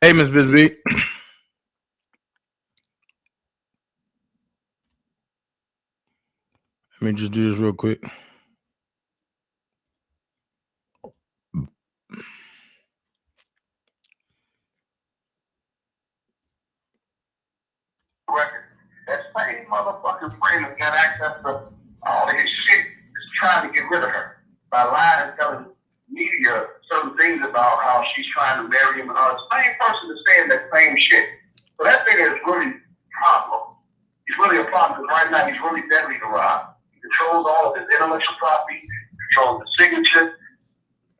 Hey, Miss Bisbee. Let me just do this real quick. That same motherfucking friend that got access to all of his shit is trying to get rid of her by lying and telling media certain things about how she's trying to marry him and all. The same person is saying that same shit. So that thing is really a problem. He's really a problem because right now he's really deadly to Rob. He controls all of his intellectual property, controls the signature.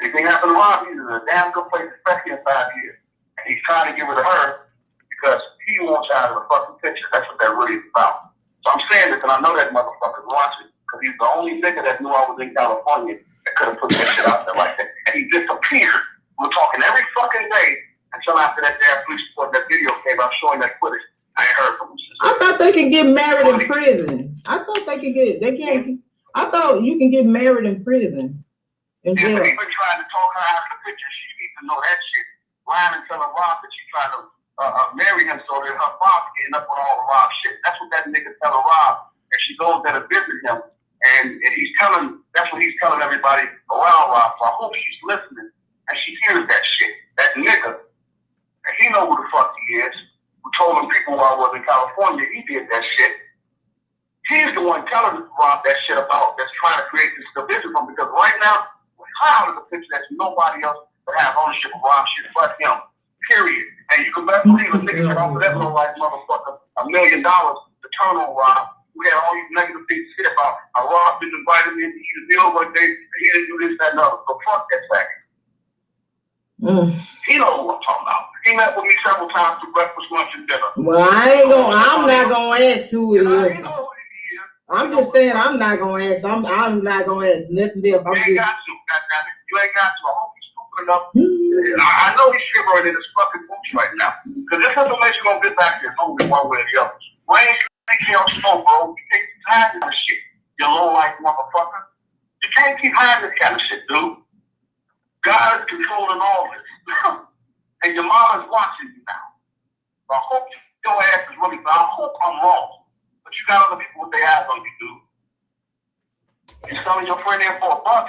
Anything happen to Rob, he's in a damn good place, especially in 5 years. And he's trying to get rid of her because he wants out of the fucking picture. That's what that really is about. So I'm saying this, and I know that motherfucker's watching because he's the only nigga that knew I was in California that could have put that shit out there like that. And he disappeared. We're talking every fucking day until after that damn police report, that video came out showing that footage. I ain't heard from him since. I thought they could get married in prison. I thought they could get, they can't, I thought you can get married in prison. In jail. Yeah, but he been trying to talk her out of the picture. She needs to know that shit. Lying and telling Rob that she's trying to marry him so that her father getting up on all the Rob shit. That's what that nigga telling Rob. And she goes there to visit him. And he's telling, that's what he's telling everybody around Rob. So I hope she's listening and she hears that shit. That nigga. And he know who the fuck he is. Who told him people while I was in California, he did that shit. He's the one telling Rob that shit about that's trying to create this division from, because right now, we're out of the picture that nobody else would have ownership of Rob shit but him. Period. And you can best believe a nigga can offer that little like motherfucker $1 million to turn on Rob. We had all these negative things to say about how Rob didn't invite him in to eat a deal one day, he didn't do this, that, and other. So fuck that second. He knows what I'm talking about. He met with me several times for breakfast, lunch, and dinner. Well, I'm not gonna ask who it is. I'm just saying I'm not gonna ask. I'm not gonna ask nothing else. You ain't got to, goddammit. You ain't got to. I hope he's stupid enough. I know he's shivering in his fucking boots right now. Because this information gonna get back here only one way or the other. Brain can't smoke, bro. You can't keep hiding this shit. You low life motherfucker. You can't keep hiding this kind of shit, dude. God is controlling all this. And your mama's watching you now. So I hope your ass is really, I hope I'm wrong. But you got other people with their eyes on you, dude. You're selling your friend in for $1.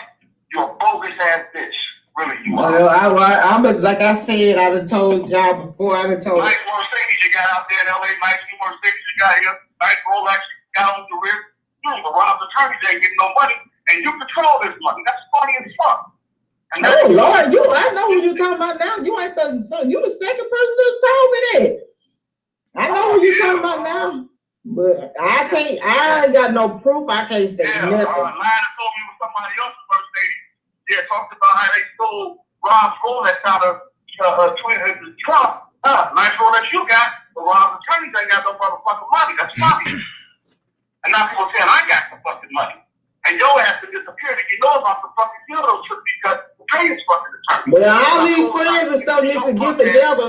You're a bogus ass bitch. Really, you are. Well, I'm like I said, I done told y'all before, I done told nice Mercedes you got out there in LA, nice new Mercedes you got here, nice Rolex you got on the wrist. But Rob's attorneys ain't getting no money, and you control this money. That's funny as fuck. Oh Lord, I know who you're talking about now. You ain't the you the second person that told me that. I know who you're talking about now. But I ain't got no proof. I can't say nothing. Lana told me it was somebody else's Mercedes. Yeah, talked about how they stole Rob's Rolex out of Trump. Nice Rolex you got, but Rob's attorneys ain't got no motherfucking money. That's funny. And now people saying I got the fucking money. And your ass to disappear and you know about the fucking funeral should be cut to pay his fucking attorney. But all these friends and stuff need to get together.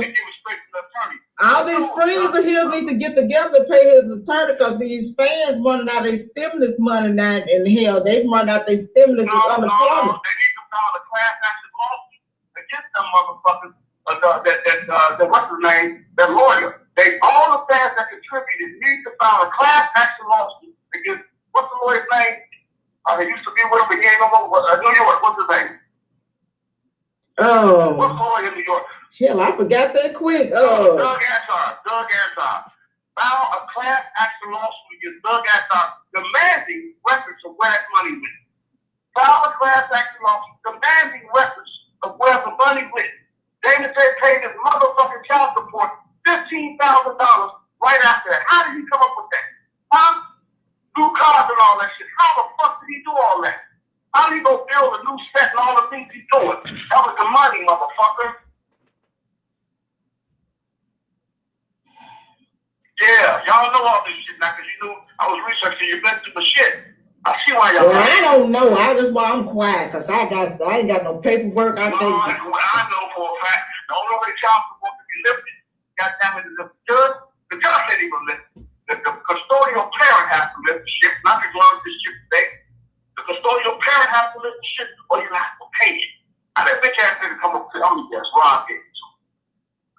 All these friends of his need to get together to pay his attorney because these fans running out their stimulus money now in hell. They run out their stimulus with unemployment. No, they need to file a class action lawsuit against them motherfuckers. What's his name? That lawyer. All the fans that contributed need to file a class action lawsuit against, what's the lawyer's name? They used to be with him, but he ain't no more. New York, what's his name? Oh. What's the lawyer in New York? Hell, I forgot that quick. Doug Ansar. File a class action lawsuit against Doug Ansar demanding records of where that money went. File a class action lawsuit demanding records of where the money went. David said paid his motherfucking child support $15,000 right after that. How did he come up with that? Huh? New cars and all that shit. How the fuck did he do all that? How did he go build a new set and all the things he's doing? That was the money, motherfucker. Yeah, y'all know all this shit now because you knew I was researching. You've been through the shit. I see why y'all. Well, I don't know. I just why I'm quiet because I ain't got no paperwork. I know for a fact. The only way child support to be lifted, goddamn it, is if the judge said he was lifted. The custodial parent has to lift the shit. Not just learn this shit today. The custodial parent has to lift the shit, or you have to pay it. I that bitch ass nigga come up to me. Yes, Ron gave it to me.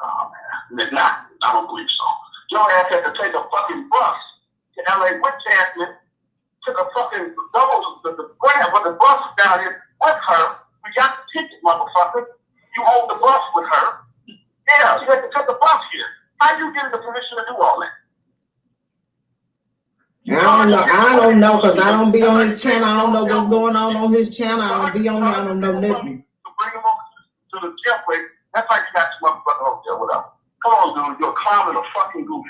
Oh man, nah, I don't believe so. Your ass had to take a fucking bus to LA with Jasmine. Took a fucking the grab with the bus down here with her. We got the ticket, motherfucker. You hold the bus with her. Yeah, you had to take the bus here. How you get the permission to do all that? I don't know because I don't be on his channel. I don't know what's going on his channel. I don't be on there. I don't know nothing. To bring him over to the jailway, that's like you got two motherfucking hotel, whatever. Come on, dude, you're a clown and a fucking goofy.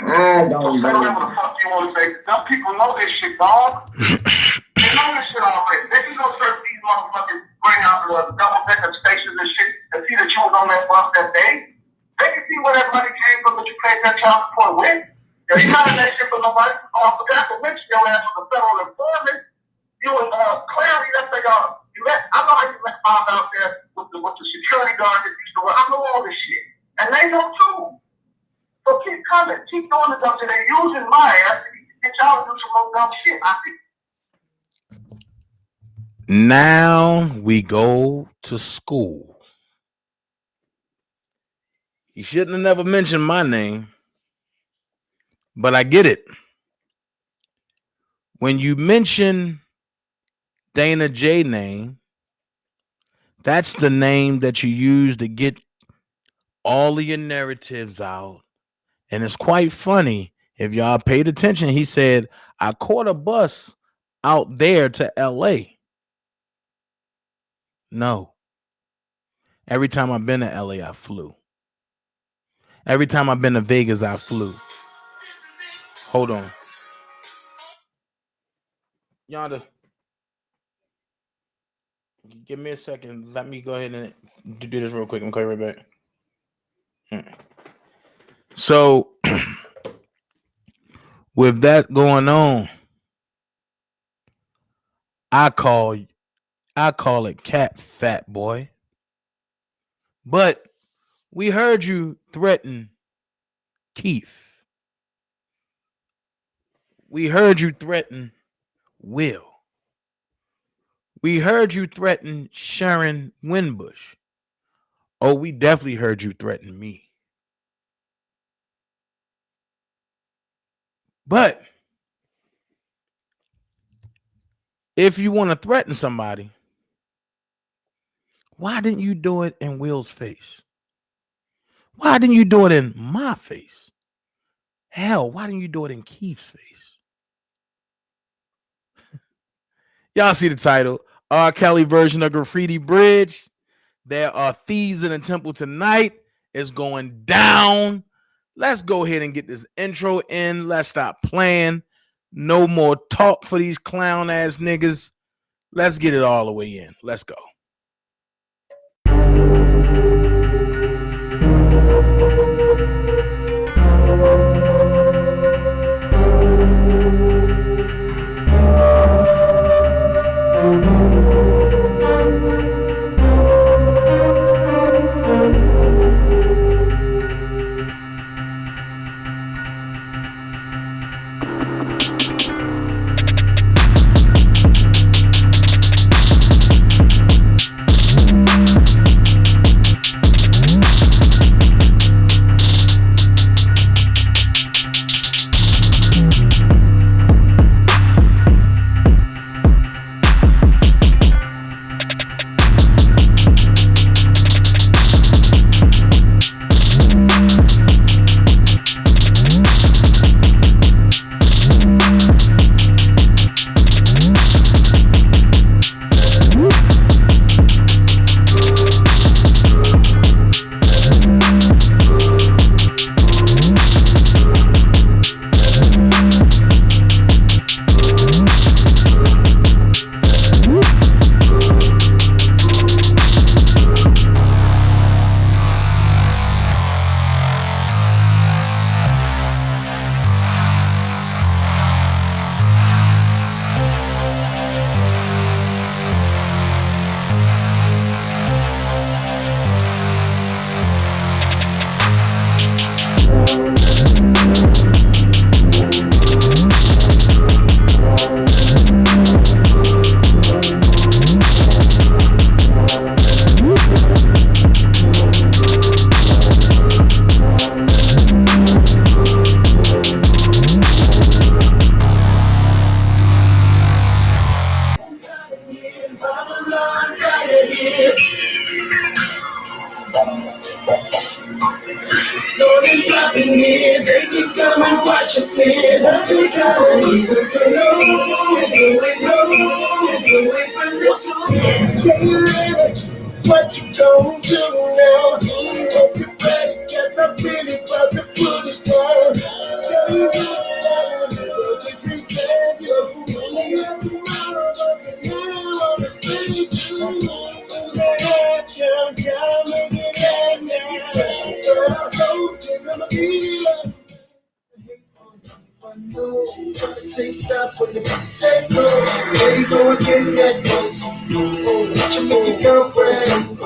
I don't know. Whatever the fuck you want to say. Some people know this shit, dog. They know this shit already. They can go search these motherfuckers, bring out the double-decker stations and shit, and see that you was on that bus that day. They can see where that money came from that you paid that child support with. If you got that shit from nobody, I forgot to mention your ass was a federal informant. You and Clary, that thing, I know how you let Bob out there with the security guard that used to work. I know all this shit. And they know too. So keep coming. Keep doing the dumb shit. They're using my ass to get y'all to do some more dumb shit. I think. Now we go to school. He shouldn't have never mentioned my name, but I get it. When you mention DanaJay name, that's the name that you use to get all of your narratives out. And it's quite funny. If y'all paid attention, he said, I caught a bus out there to LA. No. Every time I've been to LA, I flew. Every time I've been to Vegas, I flew. Hold on. Yonder. Give me a second. Let me go ahead and do this real quick. I'm coming right back. So, with that going on, I call it cat fat boy. But we heard you threaten Keith. We heard you threaten Will. We heard you threaten Sharon Winbush. Oh, we definitely heard you threaten me. But if you want to threaten somebody, why didn't you do it in Will's face? Why didn't you do it in my face? Hell, why didn't you do it in Keith's face? Y'all see the title. R.Kelly version of Grafeetie Bridge. There are thieves in the temple tonight. It's going down. Let's go ahead and get this intro in. Let's stop playing. No more talk for these clown ass niggas. Let's get it all the way in. Let's go. Saying I think I even say no. Say you live, what you gon' do now? Hope you're ready, guess I'm really about to put it down. Tell you what I never disrespect you. You have tomorrow, but tonight on the street. I ask you, gotta make it right now. Start out so, they're gonna be like. I know, try to say stop when the beat say go. There you go again, that goes. Oh, what you make your girlfriend?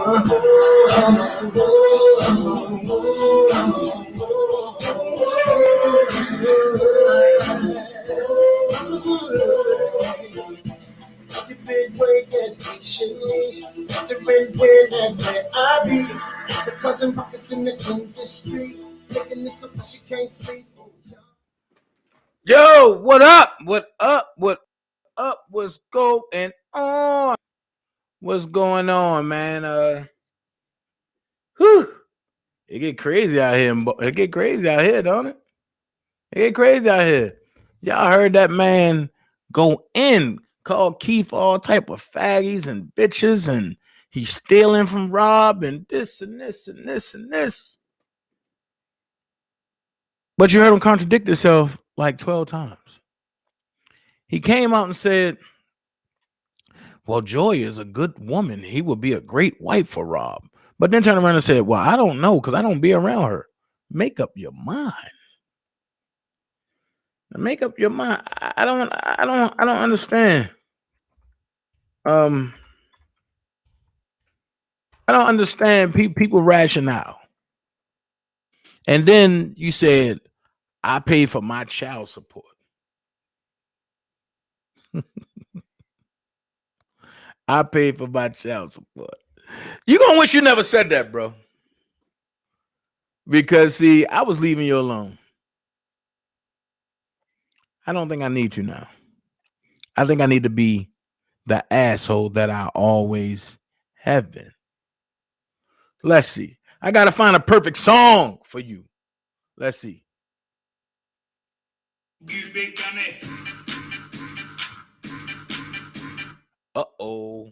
You've been waiting patiently. Wondering where that where I be. The cousin rockets in the industry. Making this up, she can't sleep. Yo, what up? What up? What up? What's going on? What's going on, man? Whew. It get crazy out here. It get crazy out here, don't it? It get crazy out here. Y'all heard that man go in, call Keith all type of faggies and bitches, and he's stealing from Rob and this and this and this and this. But you heard him contradict himself like 12 times. He came out and said, well, Joy is a good woman. He would be a great wife for Rob. But then turned around and said, well, I don't know because I don't be around her. Make up your mind. Make up your mind. I don't understand. I don't understand people rationale. And then you said, I paid for my child support. I paid for my child support. You gonna wish you never said that, bro. Because see, I was leaving you alone. I don't think I need to now. I think I need to be the asshole that I always have been. Let's see. I gotta find a perfect song for you. Let's see. Uh-oh.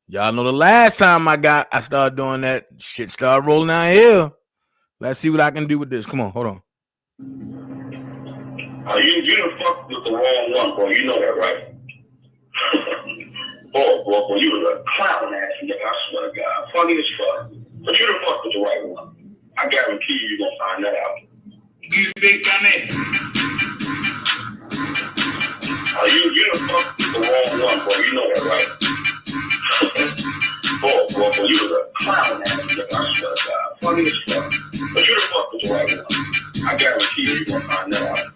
Y'all know the last time I started doing that, shit started rolling out here. Let's see what I can do with this. Come on, hold on. You done fucked with the wrong one, bro. You know that, right? Boy, you was a clown ass nigga, I swear to God. Funny as fuck. But you done fucked with the right one. I guarantee you gonna find that out. You big dummy. You done fucked with the wrong one, bro. You know that, right? Boy, you was a clown ass nigga, I swear to God. Funny as fuck. But you done fucked with the right one. I guarantee you gonna find that out.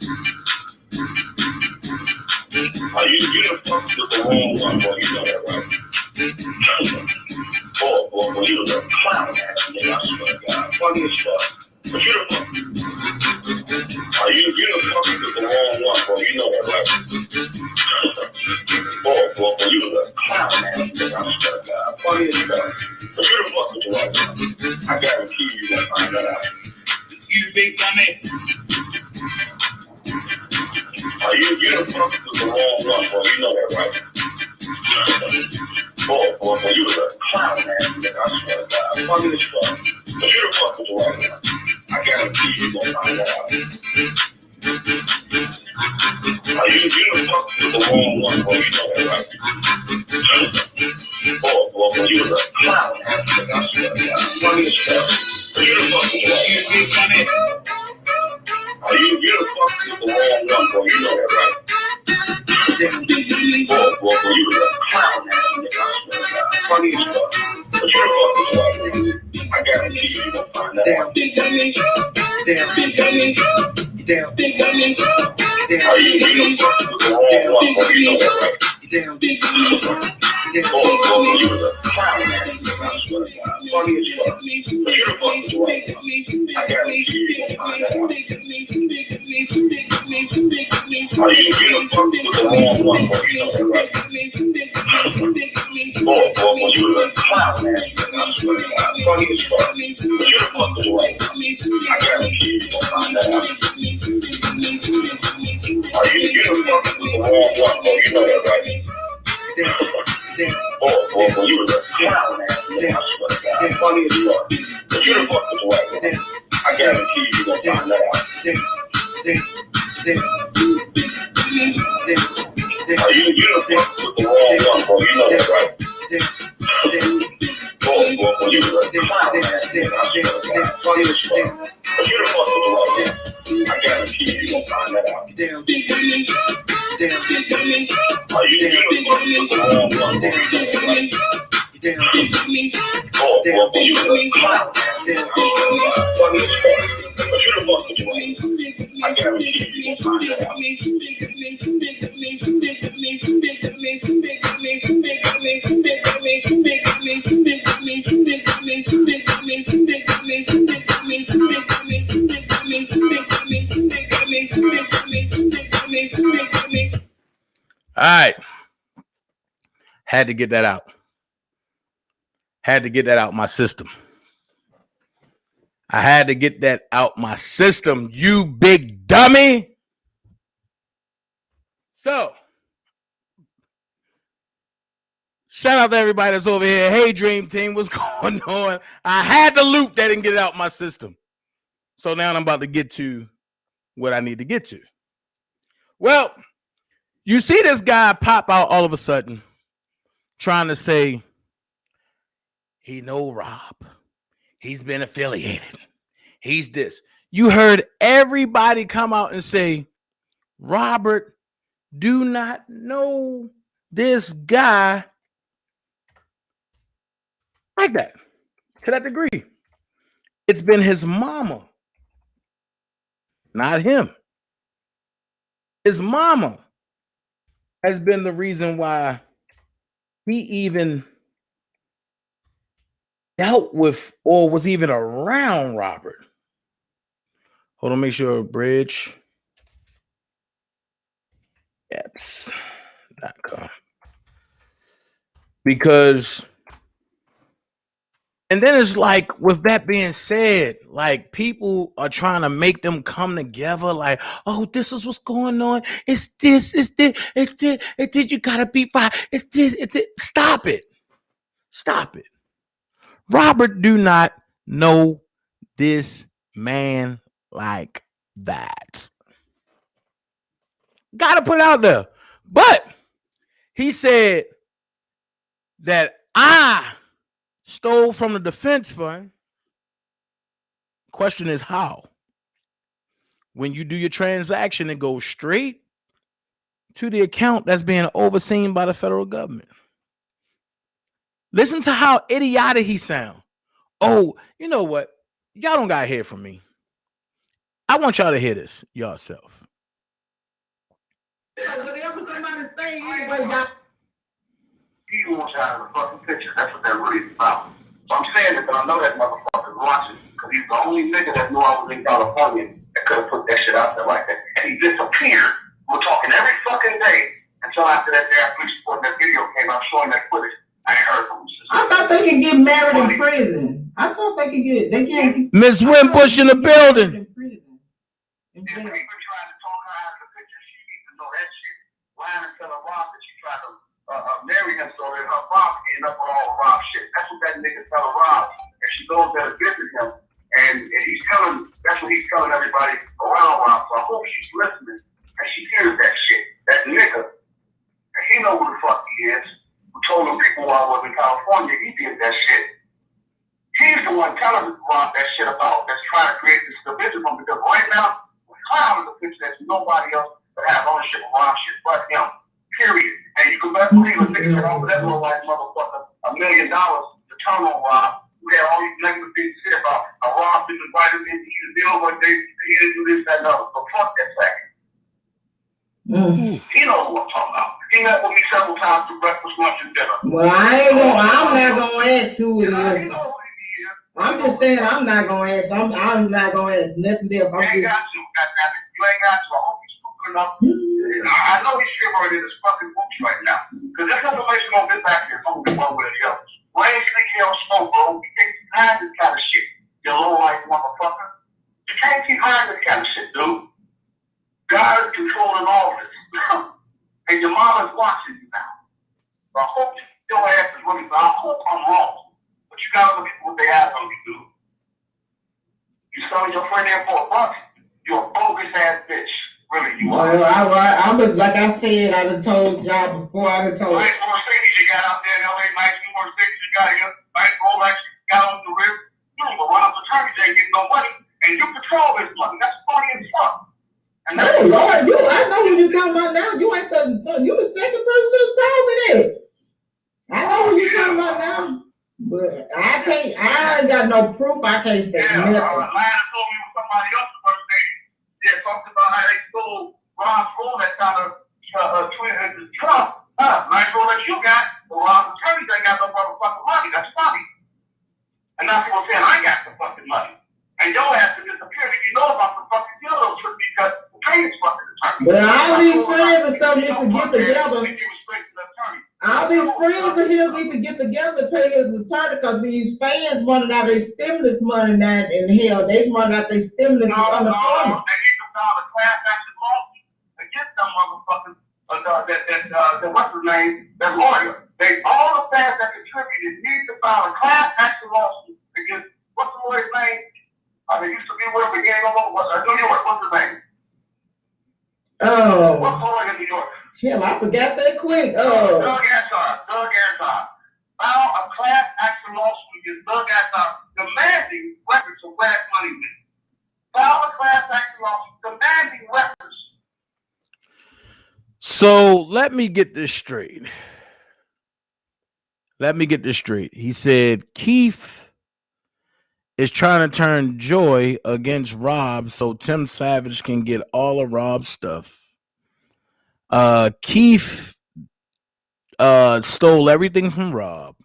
You done fucked with the wrong one, bro. You know that, right? Boy, you was a clown ass nigga, I swear to God. Funny as fuck. But you done fucked. You done fucked with the wrong one, bro. You know that, right? Boy, you was a clown ass nigga, I swear to God. Funny as fuck. But you done fucked with the right one. I guarantee you gonna find that out. You big dummy. You done fucked with the wrong one, bro. You know that, right? Boy, you was a clown ass nigga, I swear to God. Funny as fuck. But you done fucked with the right one. I guarantee you gonna find that out. You done fucked with the wrong one, bro. You know that, right? Boy, you was a clown ass nigga, I swear to God. Funny as fuck. But you done fucked with the right one. You done fucked with the wrong one, bro. You know that, right? Boy, you was a clown ass nigga, I swear to God. Funny as fuck. But you done fucked with the right one. I guarantee you gonna find that out. You done fucked with the wrong one, bro. You know that, right? Boy, you was a clown ass nigga, I swear to God. Funny as fuck. But you done fucked with the right one. I guarantee you gonna find that out. You done fucked with the wrong one, bro. You know that, right? Boy, you was a clown ass nigga, I swear to God. Funny as fuck. But you done fucked with the right one. I guarantee you gonna find that out. You the fuck with the wrong one, bro. You know that, right? Boy, you was a clown ass nigga. I swear to God. Funny as fuck. But you the fuck with the right one. I guarantee you gonna find that out. You the fuck with the wrong one, bro. You know that, right? Boy, you was a clown ass nigga. I swear to God. Funny as fuck. But you the fuck with the right one. I guarantee you gonna find that out. You the fuck with the wrong one, bro. You know that, right? Boy, you was a clown ass nigga. Funny as fuck. But you the fuck with the right one. I guarantee you gonna find that out. All right. Had to get that out. Had to get that out my system. I had to get that out my system, you big dummy. So, shout out to everybody that's over here. Hey, Dream Team, what's going on? I had to loop that and get it out my system. So now I'm about to get to what I need to get to. Well, you see this guy pop out all of a sudden trying to say he know Rob. He's been affiliated. He's this. You heard everybody come out and say, Robert do not know this guy like that, to that degree. It's been his mama, not him. His mama has been the reason why he even dealt with or was even around Robert. Hold on, make sure bridge. Apps.com. Because, and then it's like, with that being said, like people are trying to make them come together, like, oh, this is what's going on. It's this, it's this, it's this, it's this, you gotta be fine. It's this, it's this. Stop it. Stop it. Robert do not know this man like that. Gotta put it out there. But he said that I stole from the defense fund. Question is how? When you do your transaction, it goes straight to the account that's being overseen by the federal government. Listen to how idiotic he sound. Oh, you know what? Y'all don't gotta hear from me. I want y'all to hear this yourself. Whatever somebody say, anyway, y'all. He wants out of the fucking picture. That's what that really is about. So I'm saying it, but I know that motherfucker's watching because he's the only nigga that knew I was in California that could have put that shit out there like that. And he disappeared. We're talking every fucking day until after that day police report, that video came out showing that footage. I ain't heard from him. I thought they could get married in prison. I thought they could get. They can't. Miss Wimbush in the building. In prison. If we've been trying to talk her out of the picture, she needs to know that shit. Lying and telling Rob that she tried to marry him so that her father ended up with all the Rob shit. That's what that nigga telling Rob. And she goes there to visit him. And he's telling, that's what he's telling everybody around Rob. So I hope she's listening and she hears that shit. That nigga. And he know who the fuck he is. Who told him people while I was in California, he did that shit. He's the one telling Rob that shit about that's trying to create this division from, because right now, we're clowning the picture that's nobody else that has ownership of Rob shit but him. Period. And you can best believe a nigga that over that little like motherfucker $1 million to turn on Rob. We had all these negative things to say about how Rob didn't invite him in to eat a deal one day, and he didn't do this, that, and other. So fuck that second. He knows what I'm talking about. He met with me several times for breakfast, lunch, and dinner. Well, I'm not gonna ask who it is. I'm just saying I'm not gonna ask. I'm not gonna ask nothing else. You ain't got to, goddammit. You ain't got to. I hope he's stupid enough. I know he's shivering in his fucking boots right now. Because this information gonna get back here. It's gonna be one way or the other. Rain, sleep, hail, snow, bro. You can't keep hiding this kind of shit. You low life motherfucker. You can't keep hiding this kind of shit, dude. Your ass is really, I hope I'm wrong. But you gotta look at what they have on you, dude. You selling your friend in for $1. You're a bogus ass bitch. Really, you are. Well, I was, like I said, I done told y'all before, I done told. Nice Mercedes you got out there in LA, nice new Mercedes you got here, nice Rolex you got on the wrist. You don't go around the attorney ain't getting no money, and you control this money. That's funny as fuck. And oh Lord, I know who you talking about now. You ain't the second person to tell me that. I know who you talking about now. But I ain't got no proof. I can't say nothing. Lana told me with somebody else's Mercedes. Yeah, talking about how they stole Rob's Rolex out of the truck. Nice Rolex you got, but Rob's attorneys ain't got no motherfucking money. That's funny. And now people saying I got the fucking money. And your ass to disappear if you know about the fucking deal those should be cut. Pay his fucking attorney. But all these friends and stuff need to get together. All these friends of his need to get together to pay his attorney because these fans running out their stimulus money now in hell. They running out their stimulus on the phone. They need to file a class action lawsuit against them motherfuckers. What's his name? That lawyer. All the fans that contributed need to file a class action lawsuit against what's the lawyer's name? They used to be with him again. New York. What's his name? Oh. What's the lawyer in New York? Hell, I forgot that quick. Doug Antar. File a class action lawsuit against Doug Antar demanding records of where that money went. File a class action lawsuit demanding records. So let me get this straight. He said Keith is trying to turn Joy against Rob so Tim Savage can get all of Rob's stuff. Keith stole everything from Rob.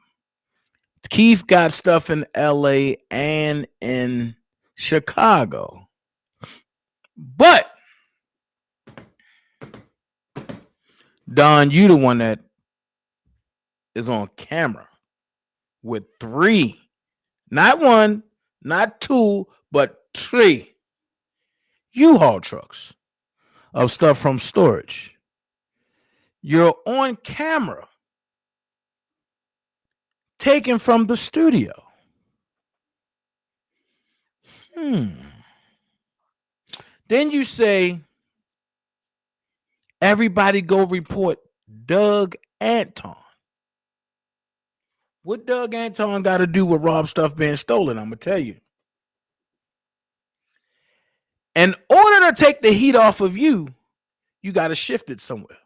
Keith got stuff in LA and in Chicago. But Don, you the one that is on camera with 3, not 1, not 2, but 3 U-Haul trucks of stuff from storage. You're on camera taken from the studio. Then you say, everybody go report Doug Anton. What Doug Anton got to do with Rob's stuff being stolen? I'm going to tell you. In order to take the heat off of you, you got to shift it somewhere.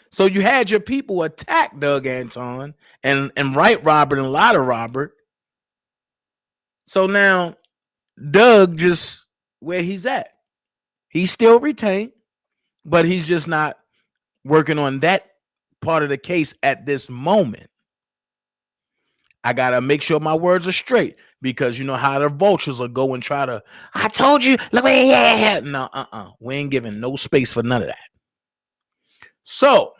So you had your people attack Doug Anton and right Robert and lie to Robert. So now Doug just where he's at. He's still retained, but he's just not working on that part of the case at this moment. I got to make sure my words are straight because you know how the vultures will go and try to, I told you, look, yeah. No, we ain't giving no space for none of that. So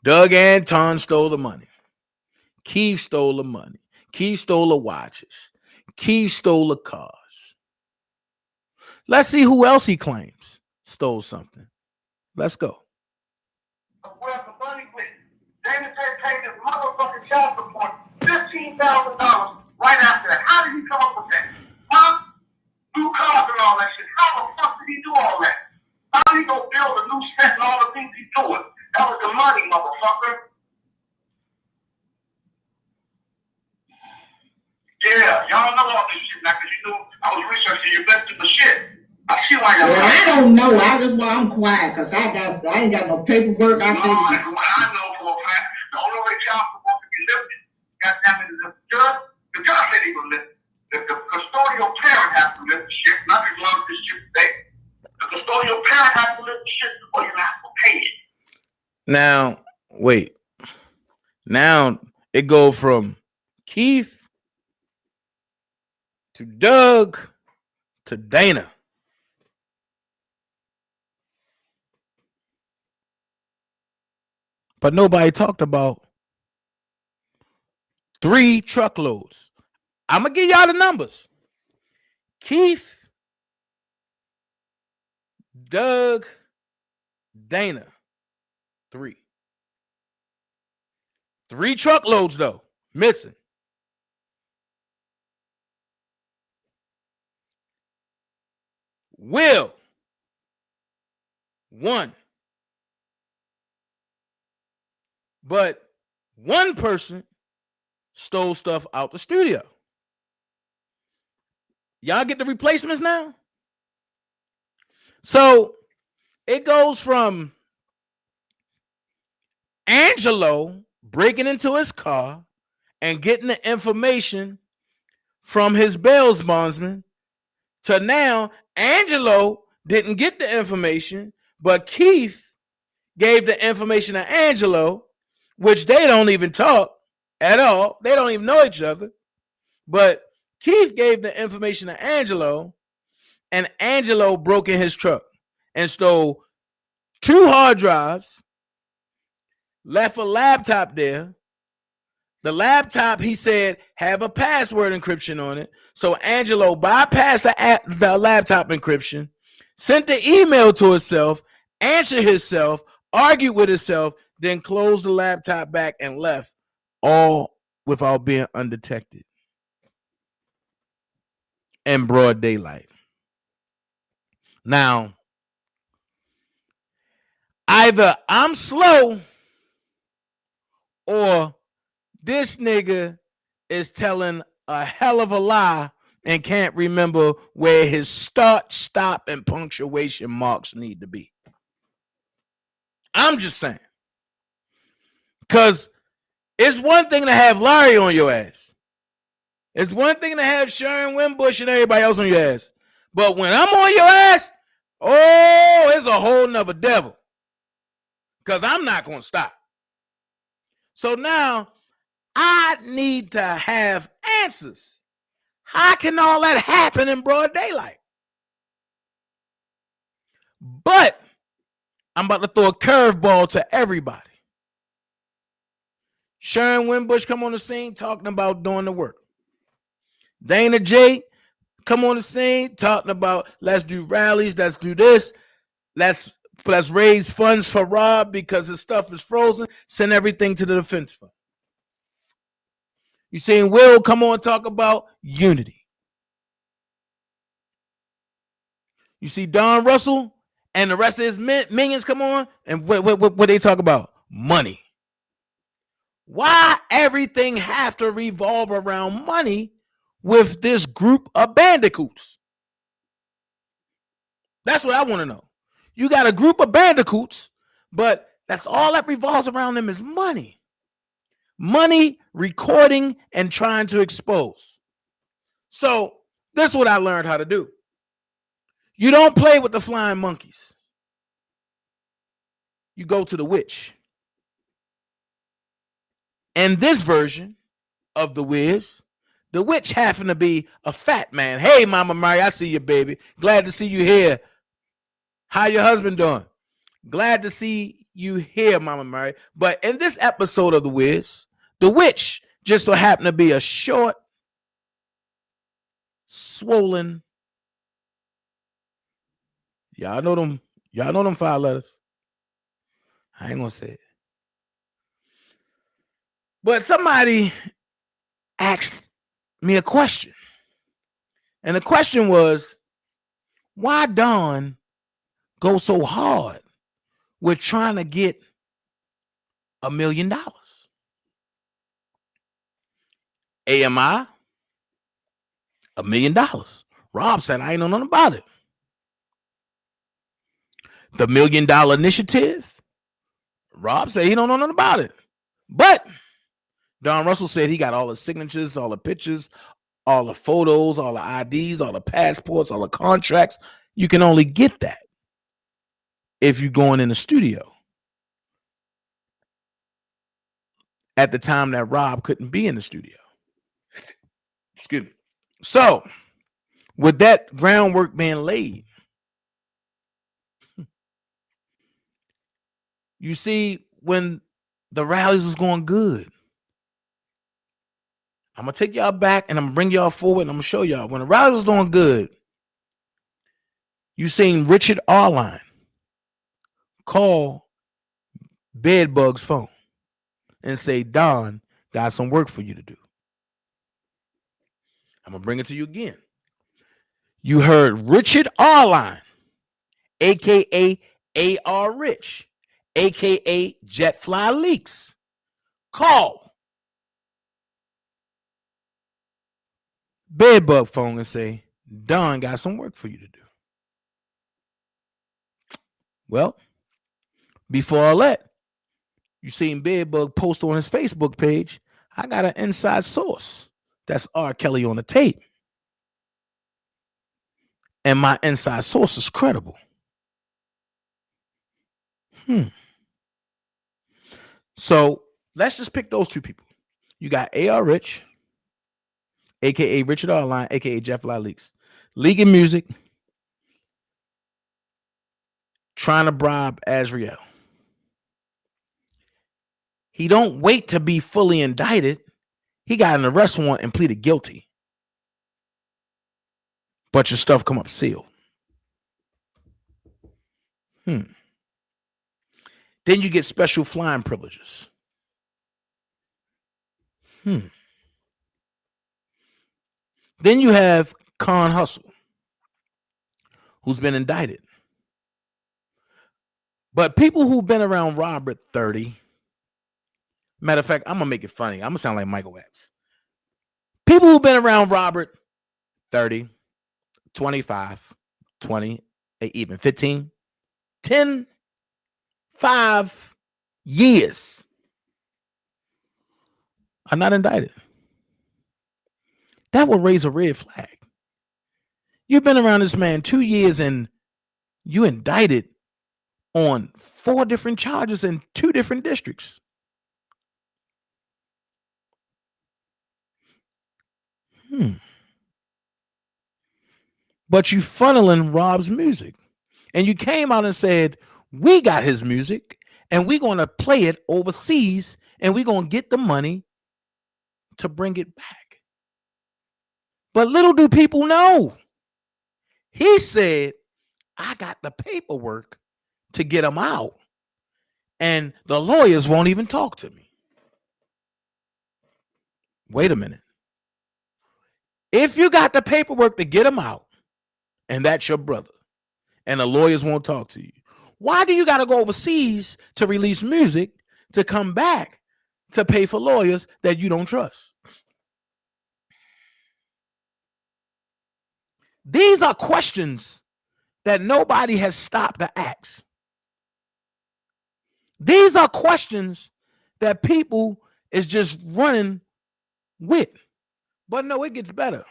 Doug Anton stole the money. Keith stole the money. Keith stole the watches. Keith stole the cars. Let's see who else he claims stole something. Let's go. Where the money went. DanaJay paid his motherfucking child support $15,000 right after that. How did he come up with that? Huh? New cars and all that shit. How the fuck did he do all that? How did he go build a new set and all the things he's doing? That was the money, motherfucker. Yeah, y'all know all this shit now because you knew I was researching your best of the shit. I see why y'all. Well, I don't know. I just why I'm quiet because I ain't got no paperwork. I know for a fact. The only way child support can be lifted, goddamn it, is if the judge said he would lift it. If the custodial parent has to lift the shit, not just love this shit today. The custodial parent has to lift the shit, or you have to pay it. Now, wait. Now it go from Keith to Doug to Dana. But nobody talked about 3 truckloads. I'm going to give y'all the numbers. Keith, Doug, Dana. 3 truckloads, though, missing. Will, 1. But one person stole stuff out the studio. Y'all get the replacements now? So it goes from Angelo breaking into his car and getting the information from his bail bondsman to now Angelo didn't get the information, but Keith gave the information to Angelo, which they don't even talk at all. They don't even know each other. But Keith gave the information to Angelo, and Angelo broke in his truck and stole 2 hard drives, left a laptop there. The laptop, he said, have a password encryption on it. So Angelo bypassed the laptop encryption, sent the email to himself, answered himself, argued with himself, then closed the laptop back and left, all without being undetected in broad daylight. Now, either I'm slow or this nigga is telling a hell of a lie and can't remember where his start, stop, and punctuation marks need to be. I'm just saying. Because it's one thing to have Larry on your ass. It's one thing to have Sharon Wimbush and everybody else on your ass. But when I'm on your ass, oh, it's a whole nother devil. Because I'm not going to stop. So now I need to have answers. How can all that happen in broad daylight? But I'm about to throw a curveball to everybody. Sharon Wimbush come on the scene talking about doing the work. DanaJay come on the scene talking about let's do rallies, let's do this, let's raise funds for Rob because his stuff is frozen. Send everything to the defense fund. You seen Will come on and talk about unity. You see Don Russell and the rest of his minions come on and what they talk about? Money. Why everything have to revolve around money with this group of bandicoots? That's what I want to know. You got a group of bandicoots, but that's all that revolves around them is money. Money, recording, and trying to expose. So this is what I learned how to do. You don't play with the flying monkeys. You go to the witch. And this version of the Wiz, the witch happened to be a fat man. Hey, Mama Mary, I see you, baby. Glad to see you here. How your husband doing? Glad to see you here, Mama Mary. But in this episode of the Wiz, the witch just so happened to be a short, swollen. Y'all know them 5 letters. I ain't gonna say it. But somebody asked me a question. And the question was, why Don go so hard with trying to get $1 million? AMI, $1 million. Rob said, I ain't know nothing about it. The $1 Million Initiative, Rob said he don't know nothing about it. But Don Russell said he got all the signatures, all the pictures, all the photos, all the IDs, all the passports, all the contracts. You can only get that if you're going in the studio. At the time that Rob couldn't be in the studio. Excuse me. So, with that groundwork being laid, you see, when the rallies was going good, I'm going to take y'all back and I'm going to bring y'all forward and I'm going to show y'all. When the rallies was doing good, you seen Richard Arline call Bedbug's phone and say, Don, got some work for you to do. I'm going to bring it to you again. You heard Richard Arline, a.k.a. A.R. Rich, a.k.a. Jetfly Leaks, call Bedbug phone and say, Don got some work for you to do. Well, before all that, you seen Bedbug post on his Facebook page, I got an inside source. That's R.Kelly on the tape. And my inside source is credible. So let's just pick those two people. You got A.R. Rich, a.k.a. Richard Arline, a.k.a. Jetfly Leaks, leaking music, trying to bribe Azriel. He don't wait to be fully indicted. He got an arrest warrant and pleaded guilty. But your stuff come up sealed. Then you get special flying privileges. Then you have Con Hustle, who's been indicted. But people who've been around Robert 30, matter of fact, I'm going to make it funny. I'm going to sound like Michael Epps. People who've been around Robert 30, 25, 20, even 15, 10, 5 years are not indicted. That would raise a red flag. You've been around this man 2 years and you indicted on 4 different charges in 2 different districts. But you funneling Rob's music. And you came out and said, we got his music and we're going to play it overseas and we're going to get the money to bring it back. But little do people know, he said, I got the paperwork to get him out and the lawyers won't even talk to me. Wait a minute. If you got the paperwork to get him out and that's your brother and the lawyers won't talk to you, why do you got to go overseas to release music to come back to pay for lawyers that you don't trust? These are questions that nobody has stopped to ask. These are questions that people is just running with. But no, it gets better.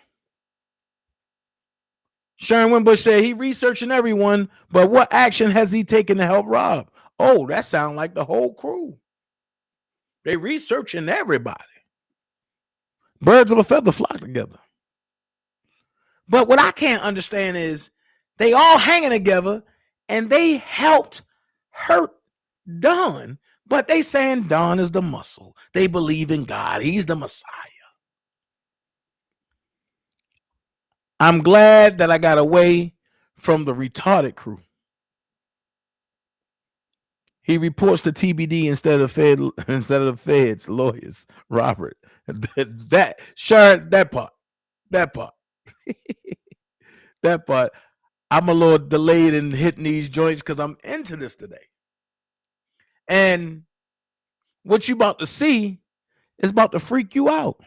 Sharon Winbush said he researching everyone, but what action has he taken to help Rob? Oh, that sounds like the whole crew. They researching everybody. Birds of a feather flock together. But what I can't understand is they all hanging together and they helped hurt Don, but they saying Don is the muscle. They believe in God. He's the Messiah. I'm glad that I got away from the retarded crew. He reports to TBD instead of the feds, lawyers, Robert. That part. That part. I'm a little delayed in hitting these joints because I'm into this today. And what you about to see is about to freak you out.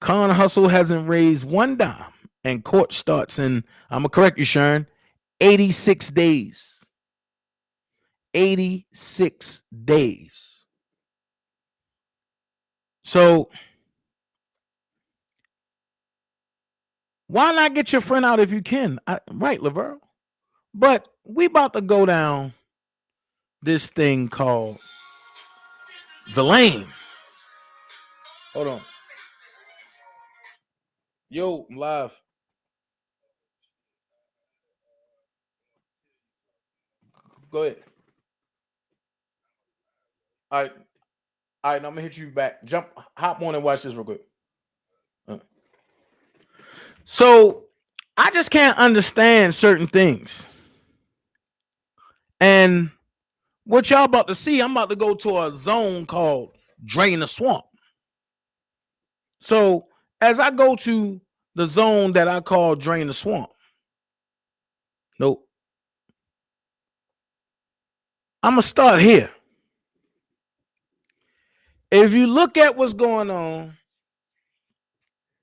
Con Hustle hasn't raised one dime, and court starts in, I'm going to correct you, Sharon, 86 days. 86 days. So, why not get your friend out if you can? Right, Laverne? But we about to go down this thing called The Lane. Hold on. Yo, I'm live. Go ahead. All right, I'm gonna hit you back. Hop on and watch this real quick. So I just can't understand certain things. And what y'all about to see, I'm about to go to a zone called Drain the Swamp. So as I go to the zone that I call Drain the Swamp, nope, I'm going to start here. If you look at what's going on,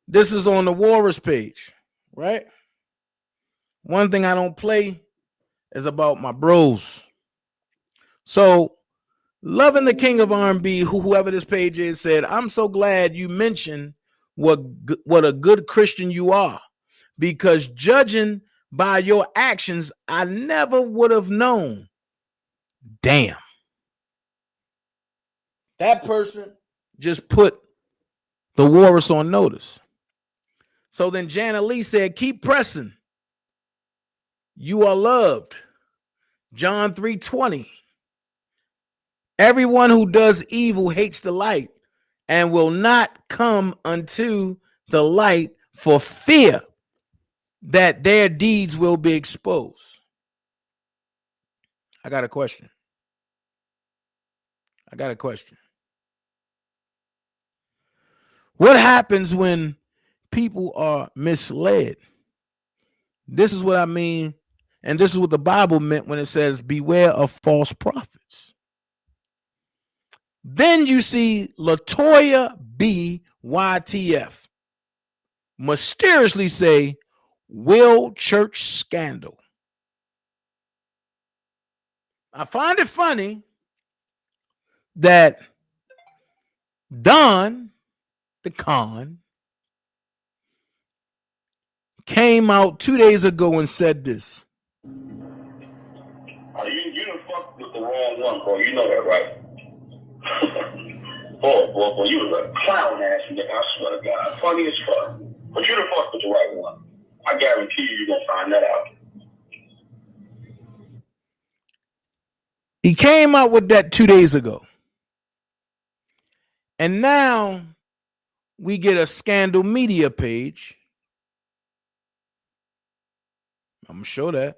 this is on the Warriors page, right? One thing I don't play is about my bros. So Loving the King of R&B, whoever this page is, said, I'm so glad you mentioned what a good Christian you are, because judging by your actions, I never would have known. Damn. That person just put the Warriors on notice. So then Jana Lee said, keep pressing. You are loved. John 3:20. Everyone who does evil hates the light and will not come unto the light for fear that their deeds will be exposed. I got a question. What happens when people are misled? This is what I mean, and this is what the Bible meant when it says, beware of false prophets. Then you see Latoya B. YTF mysteriously say, will church scandal. I find it funny that Don, the con, came out 2 days ago and said this. You done fucked with the wrong one, bro. You know that, right? boy, you was a clown ass nigga, I swear to God. Funny as fuck. But you done fucked with the right one. I guarantee you're gonna find that out. He came out with that 2 days ago. And now we get a Scandal Media page. I'm going to show that.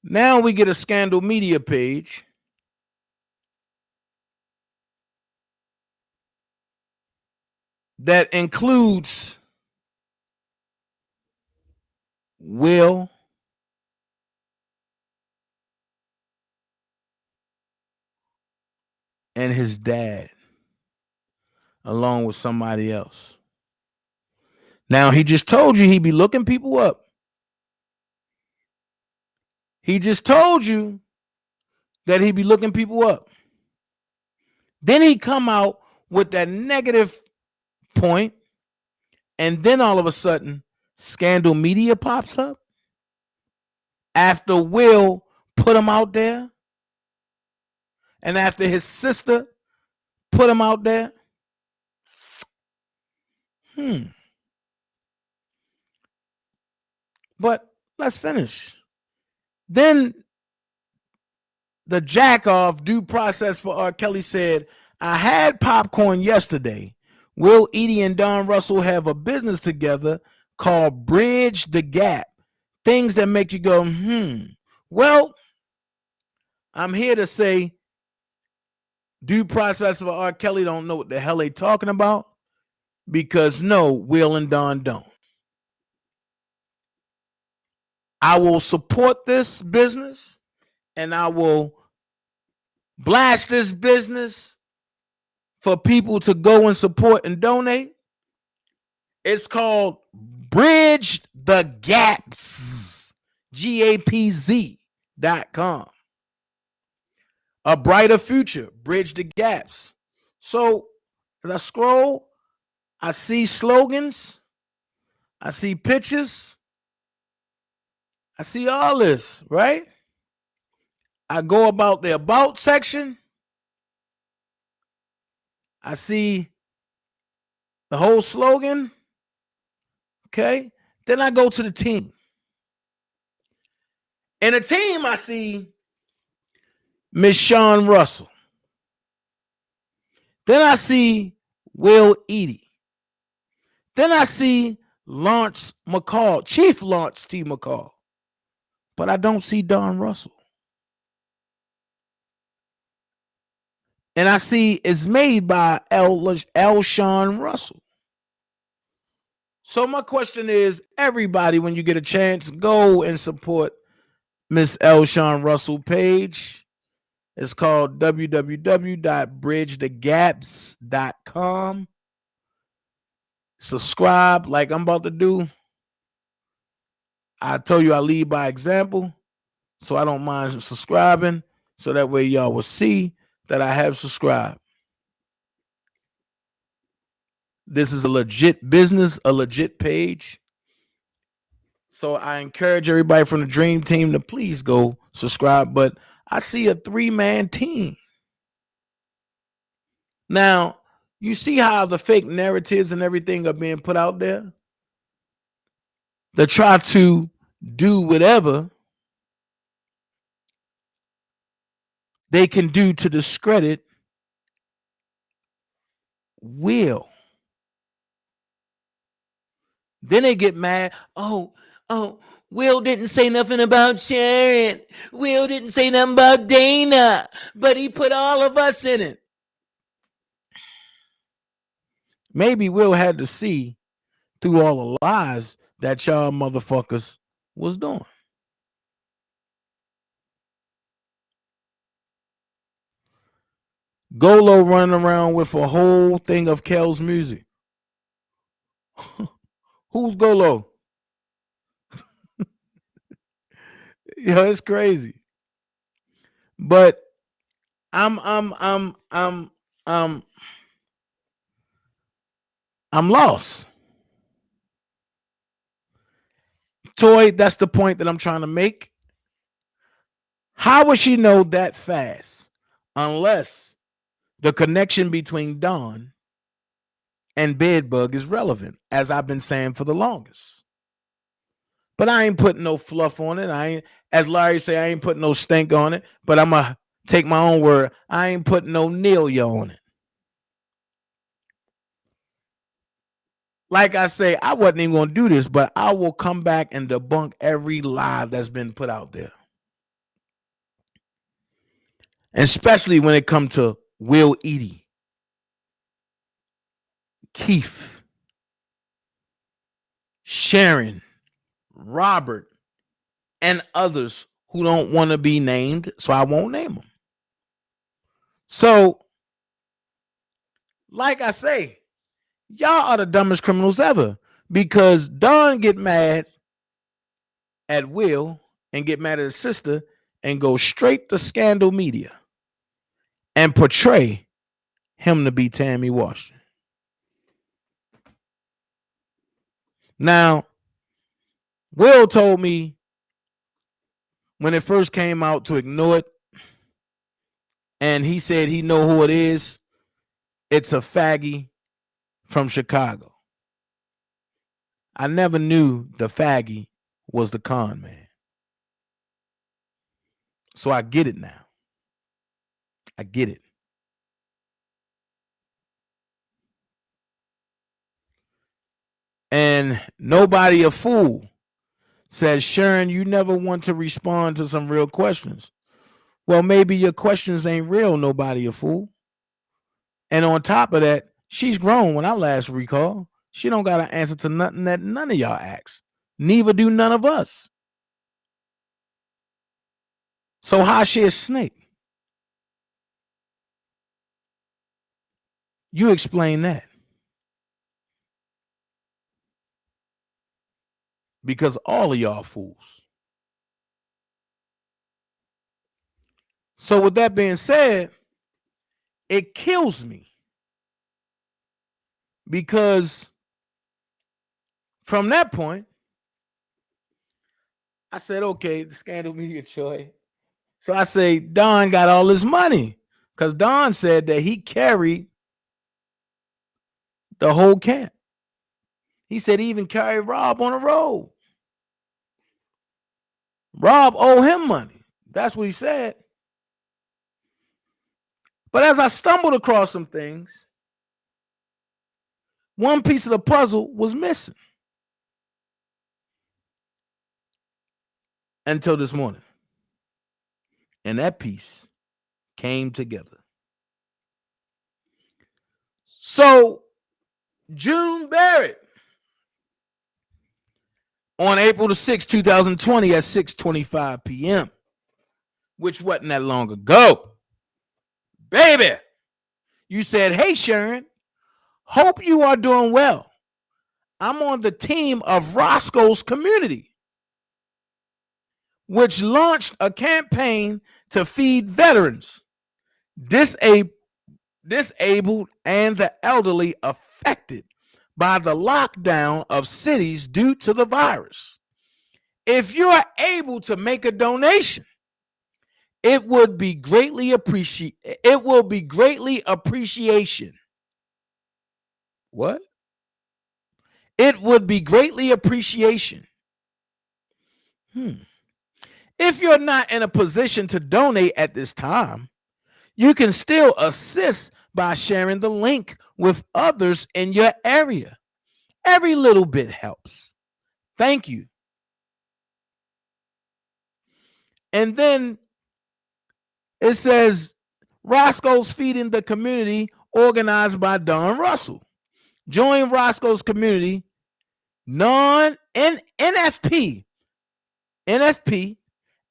Now we get a Scandal Media page that includes Will and his dad, along with somebody else. Now, he just told you he'd be looking people up. He just told you that he'd be looking people up. Then he come out with that negative point, and then all of a sudden, Scandal Media pops up after Will put him out there, and after his sister put him out there. But let's finish. Then the jack off due process for R.Kelly said, I had popcorn yesterday. Will Edie and Don Russell have a business together called Bridge the Gap. Things that make you go, Well, I'm here to say due process for R.Kelly don't know what the hell they talking about, because no, Will and Don don't. I will support this business and I will blast this business for people to go and support and donate. It's called Bridge the Gaps, GAPZ.com. A brighter future, Bridge the Gaps. So as I scroll, I see slogans, I see pictures, I see all this, right? I go about the about section. I see the whole slogan. Okay. Then I go to the team. In the team, I see Miss Sean Russell. Then I see Will Edie. Then I see Lance McCall, Chief Lance T. McCall. but I don't see Don Russell. And I see it's made by L. Sean Russell. So my question is, everybody, when you get a chance, go and support Miss L. Sean Russell page. It's called www.bridgethegaps.com. Subscribe like I'm about to do. I told you I lead by example, so I don't mind subscribing, so that way y'all will see that I have subscribed. This is a legit business, a legit page. So I encourage everybody from the Dream Team to please go subscribe. But I see a 3-man team. Now, you see how the fake narratives and everything are being put out there? They try to do whatever they can do to discredit Will. Then they get mad. Oh, Will didn't say nothing about Sharon. Will didn't say nothing about Dana, but he put all of us in it. Maybe Will had to see through all the lies that y'all motherfuckers was doing. Golo running around with a whole thing of Kel's music. Who's Golo? Yo, it's crazy. But I'm lost. Toy, that's the point that I'm trying to make. How would she know that fast? Unless the connection between Dawn and Bedbug is relevant, as I've been saying for the longest. But I ain't putting no fluff on it. I ain't, as Larry say, I ain't putting no stink on it. But I'm gonna take my own word. I ain't putting no Nelia on it. Like I say, I wasn't even gonna do this, but I will come back and debunk every lie that's been put out there. Especially when it comes to Will Edie, Keith, Sharon, Robert, and others who don't want to be named, so I won't name them. So, like I say, y'all are the dumbest criminals ever, because Don get mad at Will and get mad at his sister and go straight to Scandal Media and portray him to be Tammy Washington. Now, Will told me when it first came out to ignore it, and he said he know who it is. It's a faggy from Chicago. I never knew the faggy was the con man. So I get it now. I get it. And nobody a fool says, Sharon, you never want to respond to some real questions. Well, maybe your questions ain't real, nobody a fool. And on top of that, she's grown when I last recall. She don't got an answer to nothing that none of y'all ask. Neither do none of us. So how she a snake? You explain that. Because all of y'all fools. So with that being said, it kills me. Because from that point, I said, okay, the Scandal Media choice. So I say, Don got all this money. Because Don said that he carried the whole camp. He said he even carried Rob on the road. Rob owed him money. That's what he said. But as I stumbled across some things, one piece of the puzzle was missing. until this morning. And that piece came together. So, June Barrett, on April the 6th, 2020 at 6:25 p.m., which wasn't that long ago, baby, you said, "Hey, Sharon, hope you are doing well. I'm on the team of Roscoe's Community, which launched a campaign to feed veterans, disabled, and the elderly affected by the lockdown of cities due to the virus. If you are able to make a donation, it would be greatly appreciation. What? It would be greatly appreciation. If you're not in a position to donate at this time, you can still assist by sharing the link with others in your area. Every little bit helps. Thank you." And then it says, Roscoe's Feeding the Community, organized by Don Russell. Join Roscoe's Community, NFP,